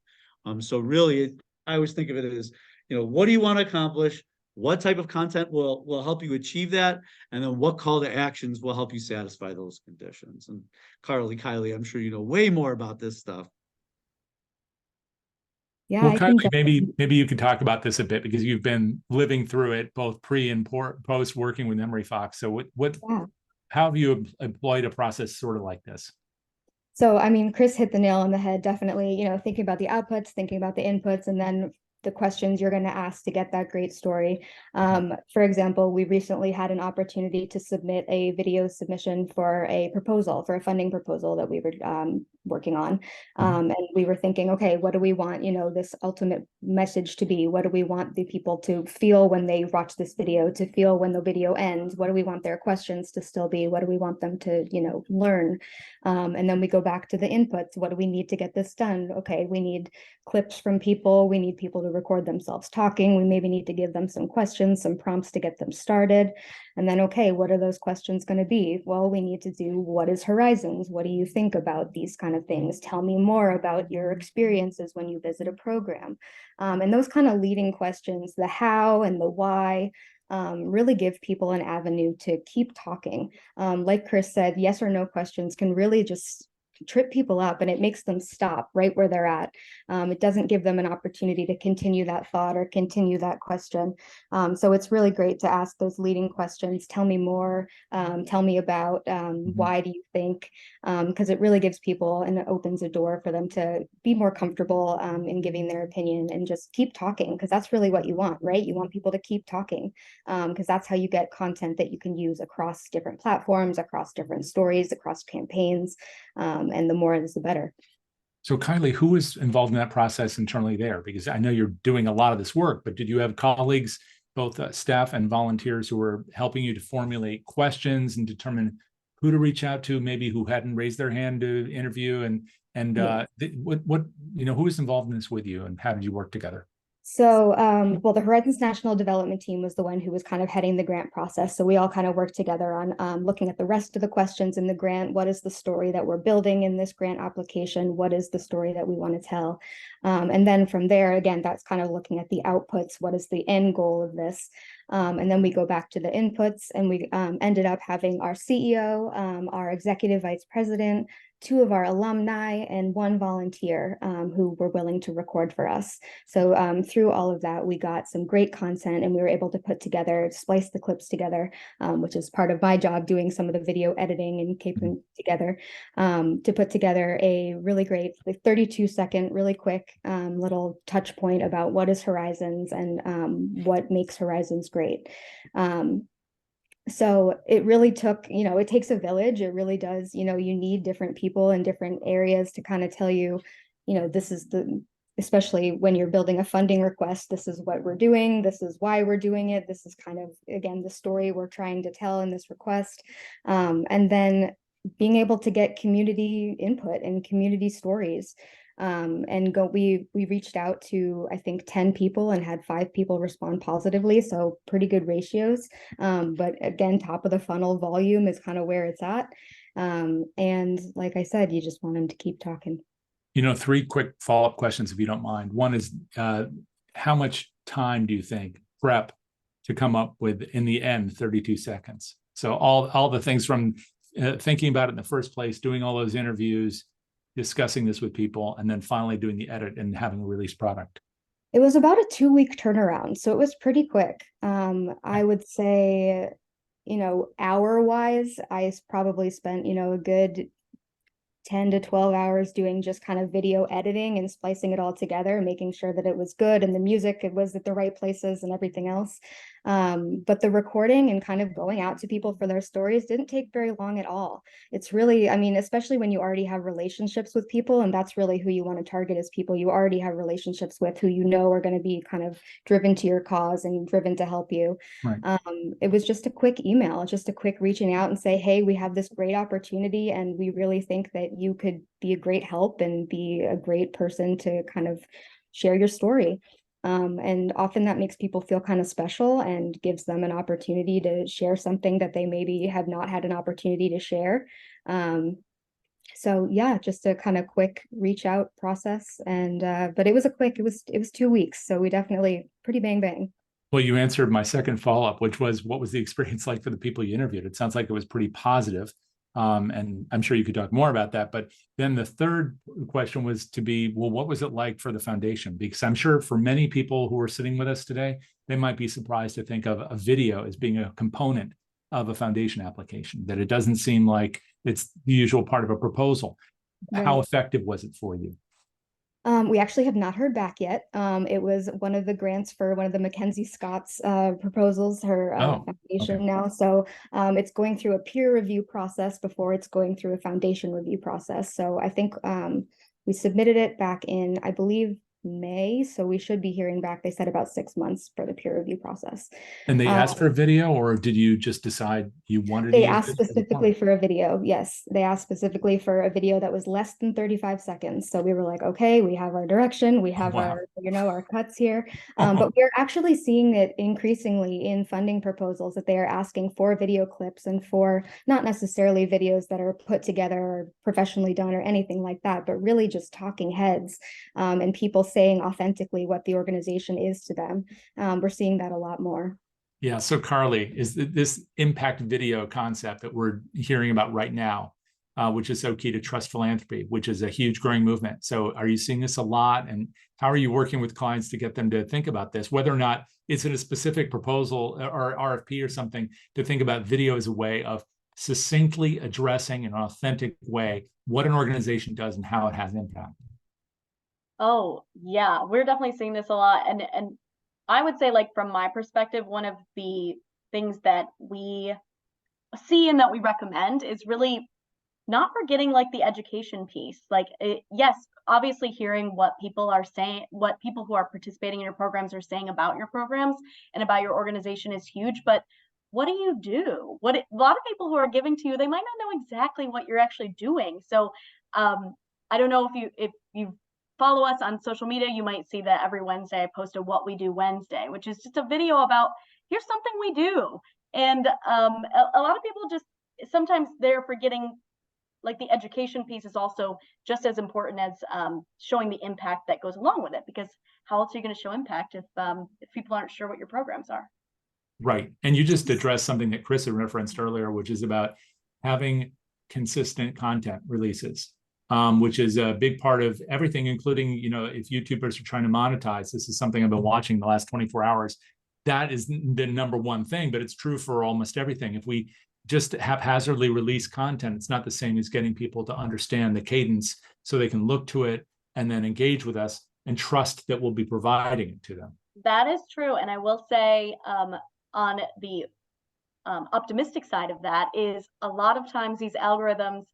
So really, I always think of it as, you know, what do you want to accomplish? What type of content will help you achieve that? And then what call to actions will help you satisfy those conditions? And Kylie, I'm sure you know way more about this stuff. Yeah, well, Kylie, maybe you could talk about this a bit, because you've been living through it both pre and post working with MemoryFox. So how have you employed a process sort of like this? So, I mean, Chris hit the nail on the head, definitely, you know, thinking about the outputs, thinking about the inputs, and then the questions you're going to ask to get that great story. For example, we recently had an opportunity to submit a video submission for a funding proposal that we were working on. And we were thinking, okay, what do we want, you know, this ultimate message to be? What do we want the people to feel when they watch this video, to feel when the video ends? What do we want their questions to still be? What do we want them to, you know, learn? And then we go back to the inputs. What do we need to get this done? Okay, we need clips from people. We need people to record themselves talking. We maybe need to give them some questions, some prompts to get them started. And then, okay, what are those questions going to be? Well, we need to do, what is Horizons? What do you think about these kind of things? Tell me more about your experiences when you visit a program. And those kind of leading questions, the how and the why, really give people an avenue to keep talking. Like Chris said, yes or no questions can really just trip people up, and it makes them stop right where they're at. It doesn't give them an opportunity to continue that thought or continue that question. So it's really great to ask those leading questions. Tell me more. Tell me about why do you think? Because it really gives people and it opens a door for them to be more comfortable in giving their opinion and just keep talking, because that's really what you want, right? You want people to keep talking, because that's how you get content that you can use across different platforms, across different stories, across campaigns, and the more is the better. So Kylie, who was involved in that process internally there? Because I know you're doing a lot of this work, but did you have colleagues, both staff and volunteers, who were helping you to formulate questions and determine who to reach out to, maybe who hadn't raised their hand to interview, and what who was involved in this with you, and how did you work together? So, well, the Horizons National Development Team was the one who was kind of heading the grant process. So we all kind of worked together on looking at the rest of the questions in the grant. What is the story that we're building in this grant application? What is the story that we want to tell? And then from there, again, that's kind of looking at the outputs. What is the end goal of this? And then we go back to the inputs, and we ended up having our CEO, our executive vice president, 2 of our alumni, and 1 volunteer who were willing to record for us. So through all of that, we got some great content, and we were able to splice the clips together, which is part of my job, doing some of the video editing and keeping together, to put together a really great 32-second, really quick little touch point about what is Horizons and what makes Horizons great. So it really took, it takes a village. It really does. You need different people in different areas to kind of tell you, this is especially when you're building a funding request, this is what we're doing. This is why we're doing it. This is kind of, again, the story we're trying to tell in this request. And then being able to get community input and community stories. We reached out to, I think, 10 people and had 5 people respond positively. So pretty good ratios. But again, top of the funnel volume is kind of where it's at. And like I said, you just want them to keep talking. 3 quick follow-up questions, if you don't mind. One is, how much time do you think prep to come up with, in the end, 32 seconds? So all the things from thinking about it in the first place, doing all those interviews, discussing this with people, and then finally doing the edit and having a released product? It was about a 2-week turnaround, so it was pretty quick. I would say, hour-wise, I probably spent, a good 10 to 12 hours doing just kind of video editing and splicing it all together, making sure that it was good and the music, it was at the right places and everything else. But the recording and kind of going out to people for their stories didn't take very long at all. It's really, especially when you already have relationships with people, and that's really who you want to target, is people you already have relationships with, who are going to be kind of driven to your cause and driven to help you. Right. It was just a quick email, just a quick reaching out and say, hey, we have this great opportunity, and we really think that you could be a great help and be a great person to kind of share your story. And often that makes people feel kind of special and gives them an opportunity to share something that they maybe have not had an opportunity to share. So yeah, just a kind of quick reach out process. And but it was it was 2 weeks. So we definitely pretty bang bang. Well, you answered my second follow-up, which was, what was the experience like for the people you interviewed? It sounds like it was pretty positive. And I'm sure you could talk more about that. But then the third question was to be, well, what was it like for the foundation? Because I'm sure for many people who are sitting with us today, they might be surprised to think of a video as being a component of a foundation application, that it doesn't seem like it's the usual part of a proposal. Right. How effective was it for you? We actually have not heard back yet. It was one of the grants for one of the Mackenzie Scott's proposals, her foundation now. So it's going through a peer review process before it's going through a foundation review process. So I think we submitted it back in, I believe, May. So we should be hearing back. They said about 6 months for the peer review process. And they asked for a video, or did you just decide you wanted? They asked specifically for a video. Yes, they asked specifically for a video that was less than 35 seconds. So we were like, okay, we have our direction, we have our, our cuts here. But we're actually seeing it increasingly in funding proposals, that they are asking for video clips, and for not necessarily videos that are put together or professionally done or anything like that, but really just talking heads and people saying authentically what the organization is to them. We're seeing that a lot more. Yeah. So Carly, is this impact video concept that we're hearing about right now, which is so key to trust philanthropy, which is a huge growing movement. So are you seeing this a lot? And how are you working with clients to get them to think about this, whether or not it's in a specific proposal or RFP or something, to think about video as a way of succinctly addressing in an authentic way what an organization does and how it has impact? Oh, yeah, we're definitely seeing this a lot. And I would say, like, from my perspective, one of the things that we see and that we recommend is really not forgetting like the education piece. Like, yes, obviously hearing what people are saying, what people who are participating in your programs are saying about your programs and about your organization is huge. But what do you do? A lot of people who are giving to you, they might not know exactly what you're actually doing. So I don't know if you follow us on social media, you might see that every Wednesday I post a What We Do Wednesday, which is just a video about here's something we do. And a lot of people just sometimes they're forgetting, like, the education piece is also just as important as showing the impact that goes along with it, because how else are you going to show impact if people aren't sure what your programs are? Right. And you just addressed something that Chris had referenced earlier, which is about having consistent content releases, which is a big part of everything, including, if YouTubers are trying to monetize. This is something I've been watching the last 24 hours. That is the number one thing, but it's true for almost everything. If we just haphazardly release content, it's not the same as getting people to understand the cadence so they can look to it and then engage with us and trust that we'll be providing it to them. That is true. And I will say, on the optimistic side of that is a lot of times these algorithms,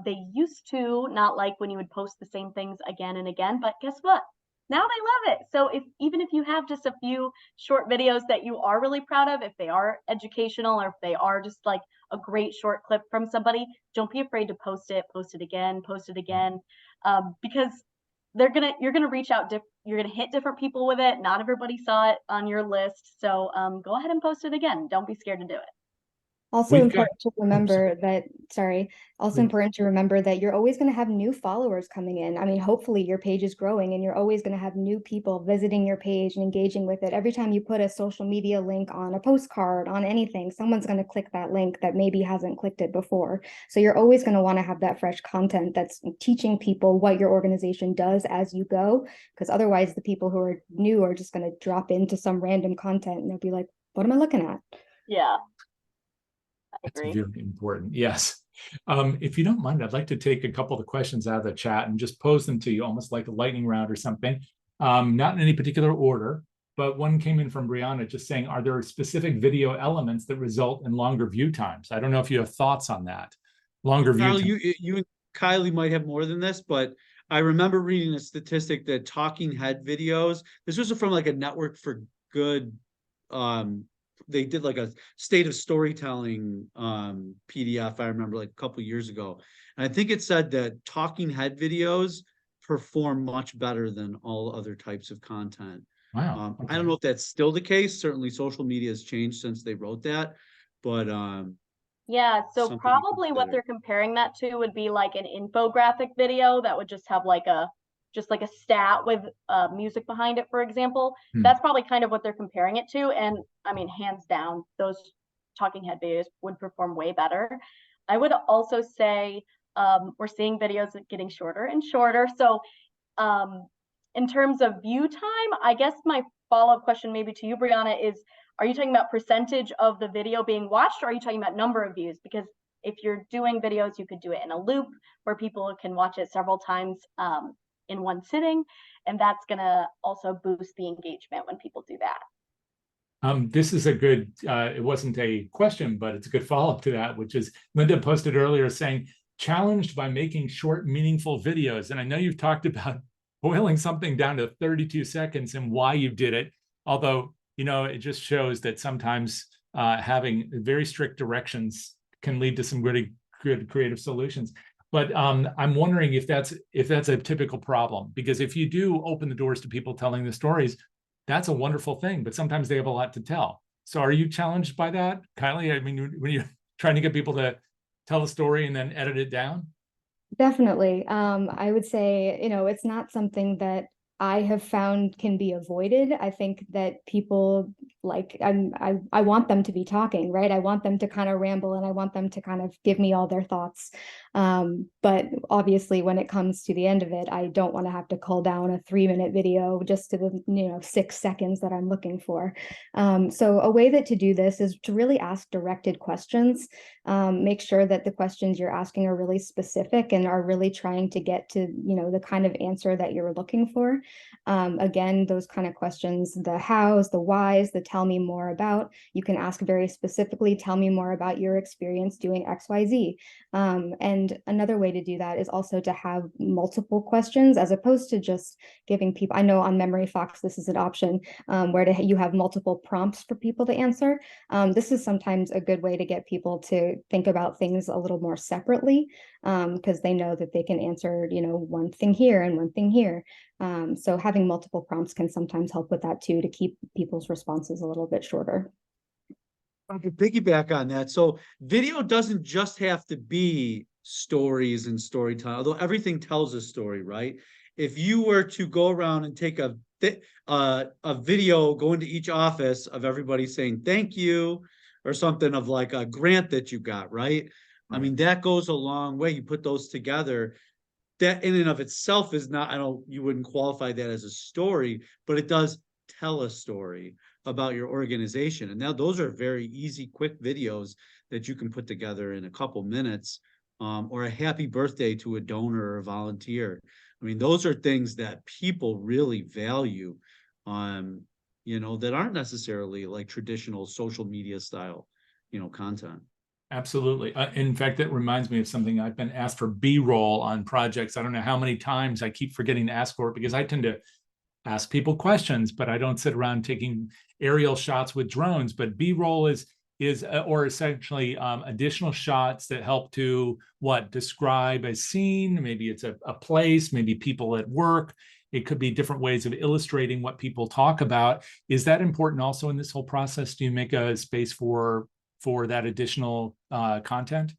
they used to not like when you would post the same things again and again, but guess what? Now they love it. So even if you have just a few short videos that you are really proud of, if they are educational or if they are just like a great short clip from somebody, don't be afraid to post it again, because you're gonna reach out, you're gonna hit different people with it. Not everybody saw it on your list, so go ahead and post it again. Don't be scared to do it. Also important to remember that you're always going to have new followers coming in. I mean, hopefully your page is growing and you're always going to have new people visiting your page and engaging with it. Every time you put a social media link on a postcard, on anything, someone's going to click that link that maybe hasn't clicked it before. So you're always going to want to have that fresh content that's teaching people what your organization does as you go, because otherwise the people who are new are just going to drop into some random content and they'll be like, what am I looking at? Yeah. That's very important. Yes. If you don't mind, I'd like to take a couple of the questions out of the chat and just pose them to you, almost like a lightning round or something. Not in any particular order, but one came in from Brianna just saying, are there specific video elements that result in longer view times? I don't know if you have thoughts on that. Longer view times. You and Kylie might have more than this, but I remember reading a statistic that talking head videos, this was from like a Network for Good, they did like a state of storytelling PDF, I remember, like a couple years ago. And I think it said that talking head videos perform much better than all other types of content. Wow. Okay. I don't know if that's still the case. Certainly social media has changed since they wrote that, but yeah, so probably what they're comparing that to would be like an infographic video that would just have like a stat with music behind it, for example. That's probably kind of what they're comparing it to. And I mean, hands down, those talking head videos would perform way better. I would also say we're seeing videos getting shorter and shorter. So in terms of view time, I guess my follow-up question maybe to you, Brianna, is, are you talking about percentage of the video being watched, or are you talking about number of views? Because if you're doing videos, you could do it in a loop where people can watch it several times in one sitting, and that's going to also boost the engagement when people do that. This is a good, it wasn't a question, but it's a good follow-up to that, which is Linda posted earlier saying, challenged by making short, meaningful videos. And I know you've talked about boiling something down to 32 seconds and why you did it. Although, it just shows that sometimes having very strict directions can lead to some really good creative solutions. But I'm wondering if that's a typical problem, because if you do open the doors to people telling the stories, that's a wonderful thing, but sometimes they have a lot to tell. So are you challenged by that, Kylie? I mean, when you're trying to get people to tell the story and then edit it down? Definitely. I would say, it's not something that I have found can be avoided. I think that people I want them to be talking, right? I want them to kind of ramble and I want them to kind of give me all their thoughts. But obviously when it comes to the end of it, I don't want to have to cull down a 3-minute video just to the 6 seconds that I'm looking for. So a way that to do this is to really ask directed questions. Make sure that the questions you're asking are really specific and are really trying to get to, the kind of answer that you're looking for. Again, those kind of questions, the hows, the whys, the tell me more about, you can ask very specifically, tell me more about your experience doing XYZ. And another way to do that is also to have multiple questions as opposed to just giving people, I know on MemoryFox, this is an option where you have multiple prompts for people to answer. This is sometimes a good way to get people to think about things a little more separately because they know that they can answer, one thing here and one thing here. So having multiple prompts can sometimes help with that too, to keep people's responses a little bit shorter. I could piggyback on that. So video doesn't just have to be stories and storytelling, although everything tells a story, right? If you were to go around and take a video, go into each office of everybody saying thank you or something of like a grant that you got, right? I mean, that goes a long way. You put those together. That in and of itself is not, you wouldn't qualify that as a story, but it does tell a story about your organization. And now those are very easy, quick videos that you can put together in a couple minutes, or a happy birthday to a donor or a volunteer. I mean, those are things that people really value, that aren't necessarily like traditional social media style, content. Absolutely. In fact, that reminds me of something. I've been asked for B-roll on projects. I don't know how many times I keep forgetting to ask for it because I tend to ask people questions, but I don't sit around taking aerial shots with drones. But B-roll is or essentially additional shots that help to describe a scene. Maybe it's a place, maybe people at work. It could be different ways of illustrating what people talk about. Is that important also in this whole process? Do you make a space for that additional content?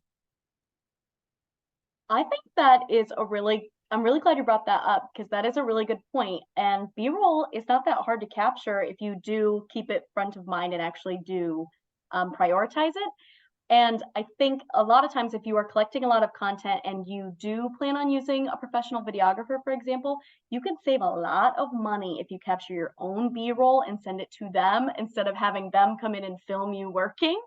I think that is I'm really glad you brought that up because that is a really good point. And B-roll is not that hard to capture if you do keep it front of mind and actually do prioritize it. And I think a lot of times if you are collecting a lot of content and you do plan on using a professional videographer, for example, you can save a lot of money if you capture your own B-roll and send it to them instead of having them come in and film you working.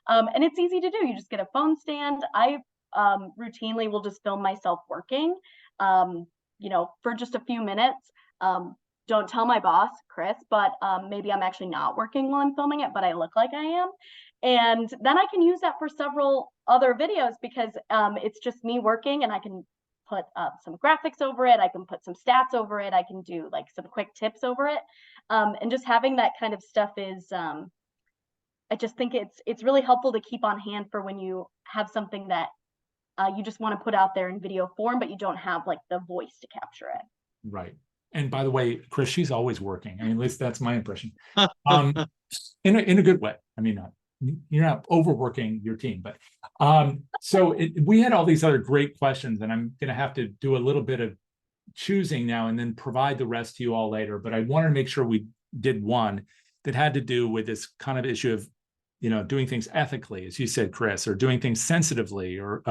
And it's easy to do. You just get a phone stand. I routinely will just film myself working, for just a few minutes. Don't tell my boss, Chris, but maybe I'm actually not working while I'm filming it, but I look like I am. And then I can use that for several other videos because it's just me working and I can put some graphics over it. I can put some stats over it. I can do like some quick tips over it. And just having that kind of stuff is, I just think it's really helpful to keep on hand for when you have something that you just want to put out there in video form, but you don't have like the voice to capture it. Right. And by the way, Chris, she's always working. I mean, at least that's my impression. In a good way. I mean, you're not overworking your team, but so we had all these other great questions, and I'm going to have to do a little bit of choosing now and then provide the rest to you all later. But I wanted to make sure we did one that had to do with this kind of issue of, doing things ethically, as you said, Chris, or doing things sensitively, or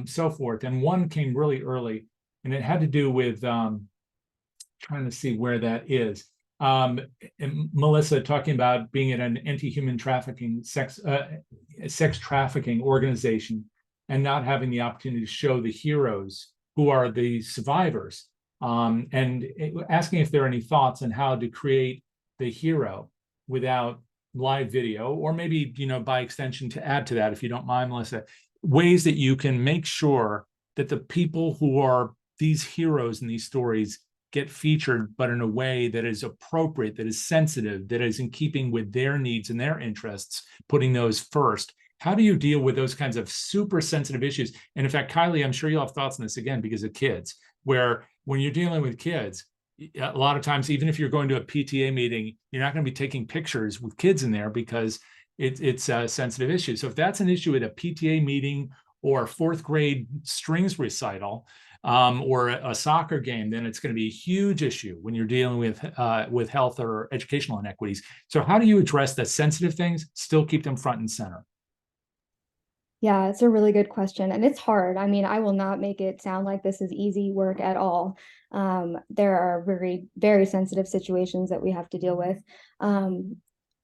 so forth. And one came really early, and it had to do with trying to see where that is. And Melissa talking about being at an anti-human trafficking, sex trafficking organization and not having the opportunity to show the heroes who are the survivors, and asking if there are any thoughts on how to create the hero without live video, or maybe, by extension to add to that, if you don't mind, Melissa, ways that you can make sure that the people who are these heroes in these stories get featured, but in a way that is appropriate, that is sensitive, that is in keeping with their needs and their interests, putting those first. How do you deal with those kinds of super sensitive issues? And in fact, Kylie, I'm sure you'll have thoughts on this again because of kids, where when you're dealing with kids, a lot of times, even if you're going to a PTA meeting, you're not going to be taking pictures with kids in there because it's a sensitive issue. So if that's an issue at a PTA meeting or fourth grade strings recital, or a soccer game, then it's going to be a huge issue when you're dealing with health or educational inequities. So how do you address the sensitive things, still keep them front and center? Yeah, it's a really good question, and it's hard. I mean, I will not make it sound like this is easy work at all. There are very, very sensitive situations that we have to deal with. I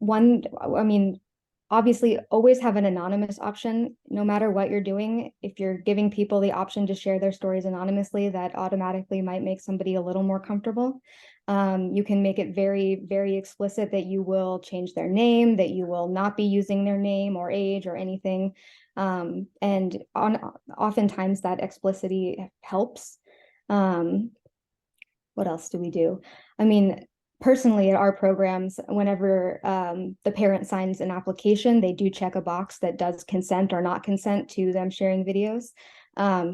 mean, obviously, always have an anonymous option, no matter what you're doing. If you're giving people the option to share their stories anonymously, that automatically might make somebody a little more comfortable. You can make it very, very explicit that you will change their name, that you will not be using their name or age or anything. Oftentimes that explicitity helps. What else do we do? I mean, personally, at our programs, whenever the parent signs an application, they do check a box that does consent or not consent to them sharing videos.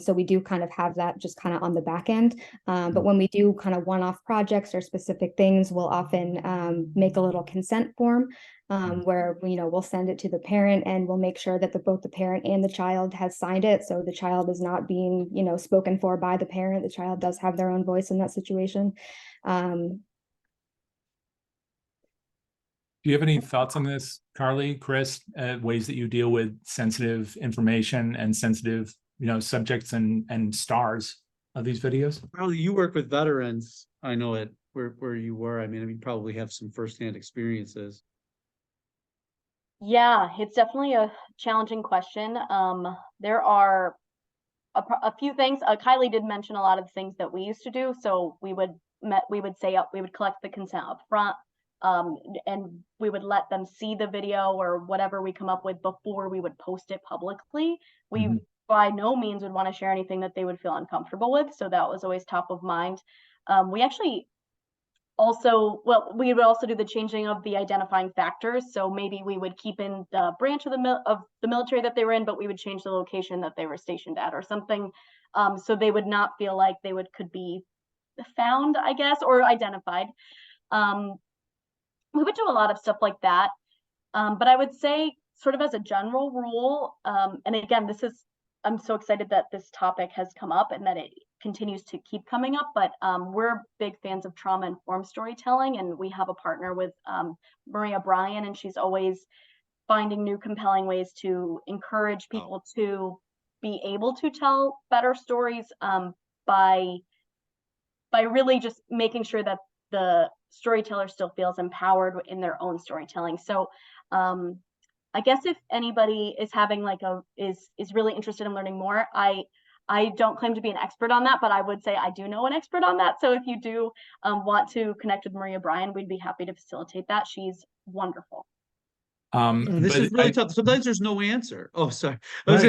So we do kind of have that just kind of on the back end. But when we do kind of one-off projects or specific things, we'll often make a little consent form where we'll send it to the parent, and we'll make sure that both the parent and the child has signed it. So the child is not being spoken for by the parent. The child does have their own voice in that situation. Do you have any thoughts on this, Carly, Chris, ways that you deal with sensitive information and sensitive, subjects and stars of these videos? Carly, you work with veterans. I know it where you were. I mean, you probably have some firsthand experiences. Yeah, it's definitely a challenging question. There are a few things. Kylie did mention a lot of the things that we used to do. So we would collect the consent up front, and we would let them see the video or whatever we come up with before we would post it publicly. We by no means would want to share anything that they would feel uncomfortable with. So that was always top of mind. We actually we would also do the changing of the identifying factors. So maybe we would keep in the branch of the military that they were in, but we would change the location that they were stationed at or something. So they would not feel like they could be found, I guess, or identified. We would do a lot of stuff like that. But I would say, sort of as a general rule, and again, I'm so excited that this topic has come up and that it continues to keep coming up, but we're big fans of trauma-informed storytelling, and we have a partner with Maria Bryan, and she's always finding new compelling ways to encourage people to be able to tell better stories by really just making sure that the storyteller still feels empowered in their own storytelling. So I guess if anybody is having is really interested in learning more, I don't claim to be an expert on that, but I would say I do know an expert on that. So if you do want to connect with Maria Bryan, we'd be happy to facilitate that. She's wonderful. This is really tough. Sometimes there's no answer. Oh, sorry.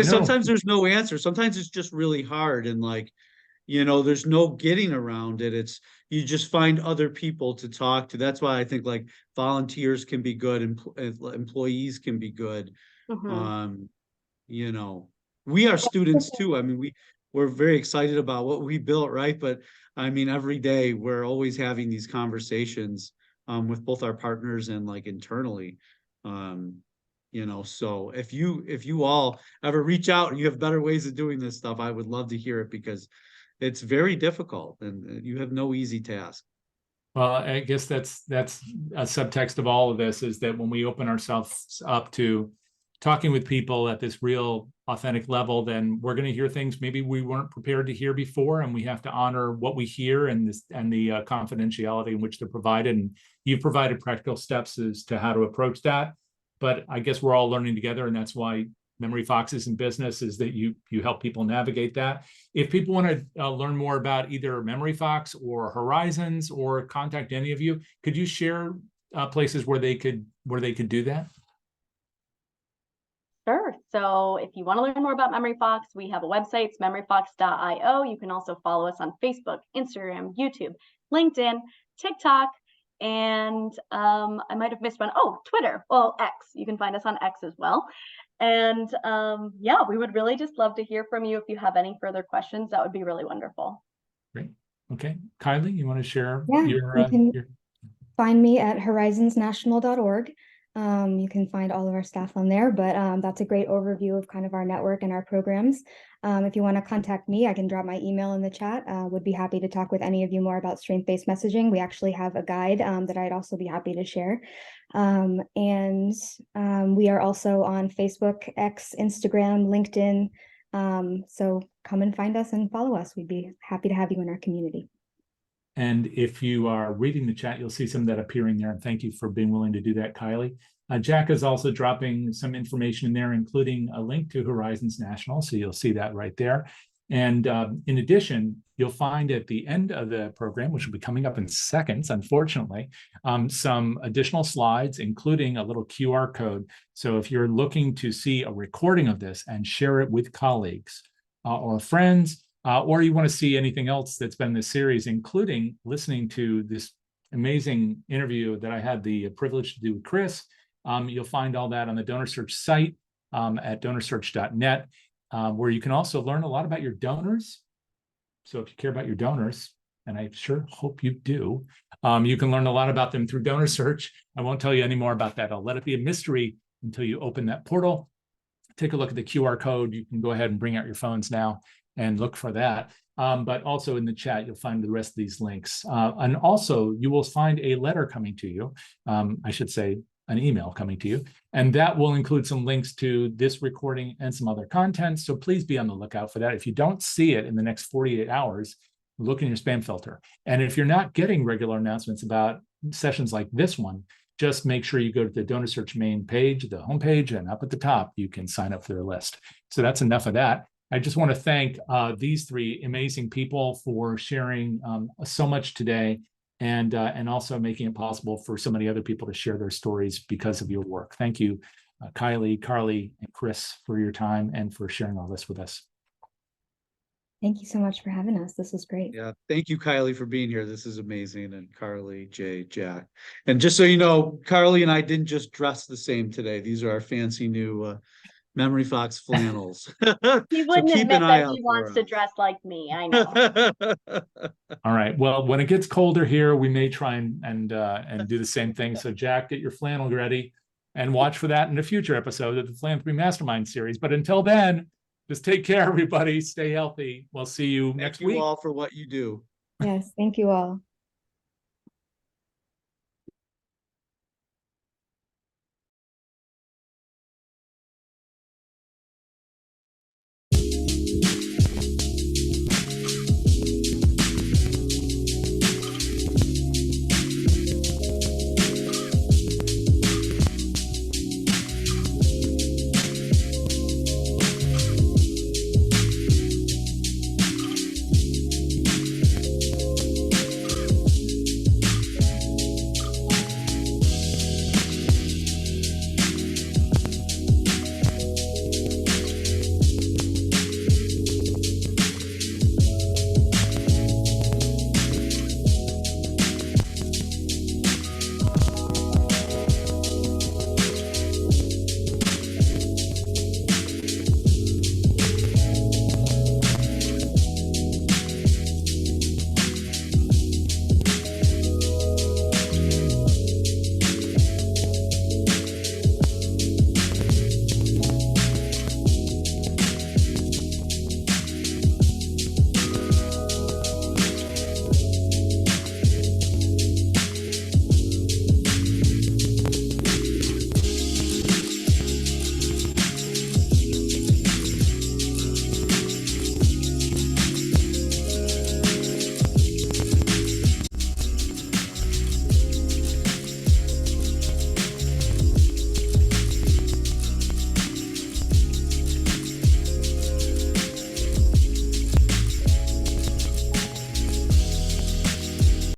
Sometimes there's no answer. Sometimes it's just really hard, and there's no getting around it. You just find other people to talk to. That's why I think volunteers can be good, employees can be good. We are students too. I mean, we're very excited about what we built, right? But I mean, every day we're always having these conversations with both our partners and internally. So if you all ever reach out and you have better ways of doing this stuff, I would love to hear it, because it's very difficult and you have no easy task. Well, I guess that's a subtext of all of this, is that when we open ourselves up to talking with people at this real authentic level, then we're going to hear things maybe we weren't prepared to hear before, and we have to honor what we hear and the confidentiality in which they're provided. And you've provided practical steps as to how to approach that. But I guess we're all learning together, and that's why MemoryFox is in business, is that you help people navigate that. If people want to learn more about either MemoryFox or Horizons, or contact any of you, could you share places where they could do that? Sure. So if you want to learn more about MemoryFox, we have a website, it's memoryfox.io. You can also follow us on Facebook, Instagram, YouTube, LinkedIn, TikTok, and I might have missed one. Oh, Twitter. Well, X. You can find us on X as well. And yeah, we would really just love to hear from you. If you have any further questions, that would be really wonderful. Great. Okay. Kylie, you want to share you can find me at horizonsnational.org. You can find all of our staff on there, but that's a great overview of kind of our network and our programs. If you want to contact me, I can drop my email in the chat. Would be happy to talk with any of you more about strength-based messaging. We actually have a guide that I'd also be happy to share. We are also on Facebook, X, Instagram, LinkedIn. So come and find us and follow us. We'd be happy to have you in our community. And if you are reading the chat, you'll see some of that appearing there. And thank you for being willing to do that, Kylie. Jack is also dropping some information in there, including a link to Horizons National. So you'll see that right there. And in addition, you'll find at the end of the program, which will be coming up in seconds, unfortunately, some additional slides, including a little QR code. So if you're looking to see a recording of this and share it with colleagues or friends, or you want to see anything else that's been in this series, including listening to this amazing interview that I had the privilege to do with Chris, you'll find all that on the DonorSearch site at donorsearch.net, where you can also learn a lot about your donors. So if you care about your donors, and I sure hope you do, you can learn a lot about them through DonorSearch. I won't tell you any more about that. I'll let it be a mystery until you open that portal. Take a look at the QR code. You can go ahead and bring out your phones now and look for that. But also in the chat, you'll find the rest of these links. And also, you will find a letter coming to you. I should say an email coming to you. And that will include some links to this recording and some other content. So please be on the lookout for that. If you don't see it in the next 48 hours, look in your spam filter. And if you're not getting regular announcements about sessions like this one, just make sure you go to the DonorSearch main page, the homepage, and up at the top, you can sign up for their list. So that's enough of that. I just want to thank these three amazing people for sharing so much today, and also making it possible for so many other people to share their stories because of your work. Thank you, Kylie, Carly, and Chris, for your time and for sharing all this with us. Thank you so much for having us. This was great. Yeah, thank you, Kylie, for being here. This is amazing. And Carly, Jay, Jack. And just so you know, Carly and I didn't just dress the same today. These are our fancy new MemoryFox flannels. He wouldn't keep admit an eye that out he for wants to us. dress like me. I know. All right. Well, when it gets colder here, we may try and do the same thing. So Jack, get your flannel ready and watch for that in a future episode of the Philanthropy Mastermind series. But until then, just take care, everybody. Stay healthy. We'll see you next week. Thank you all for what you do. Yes, thank you all.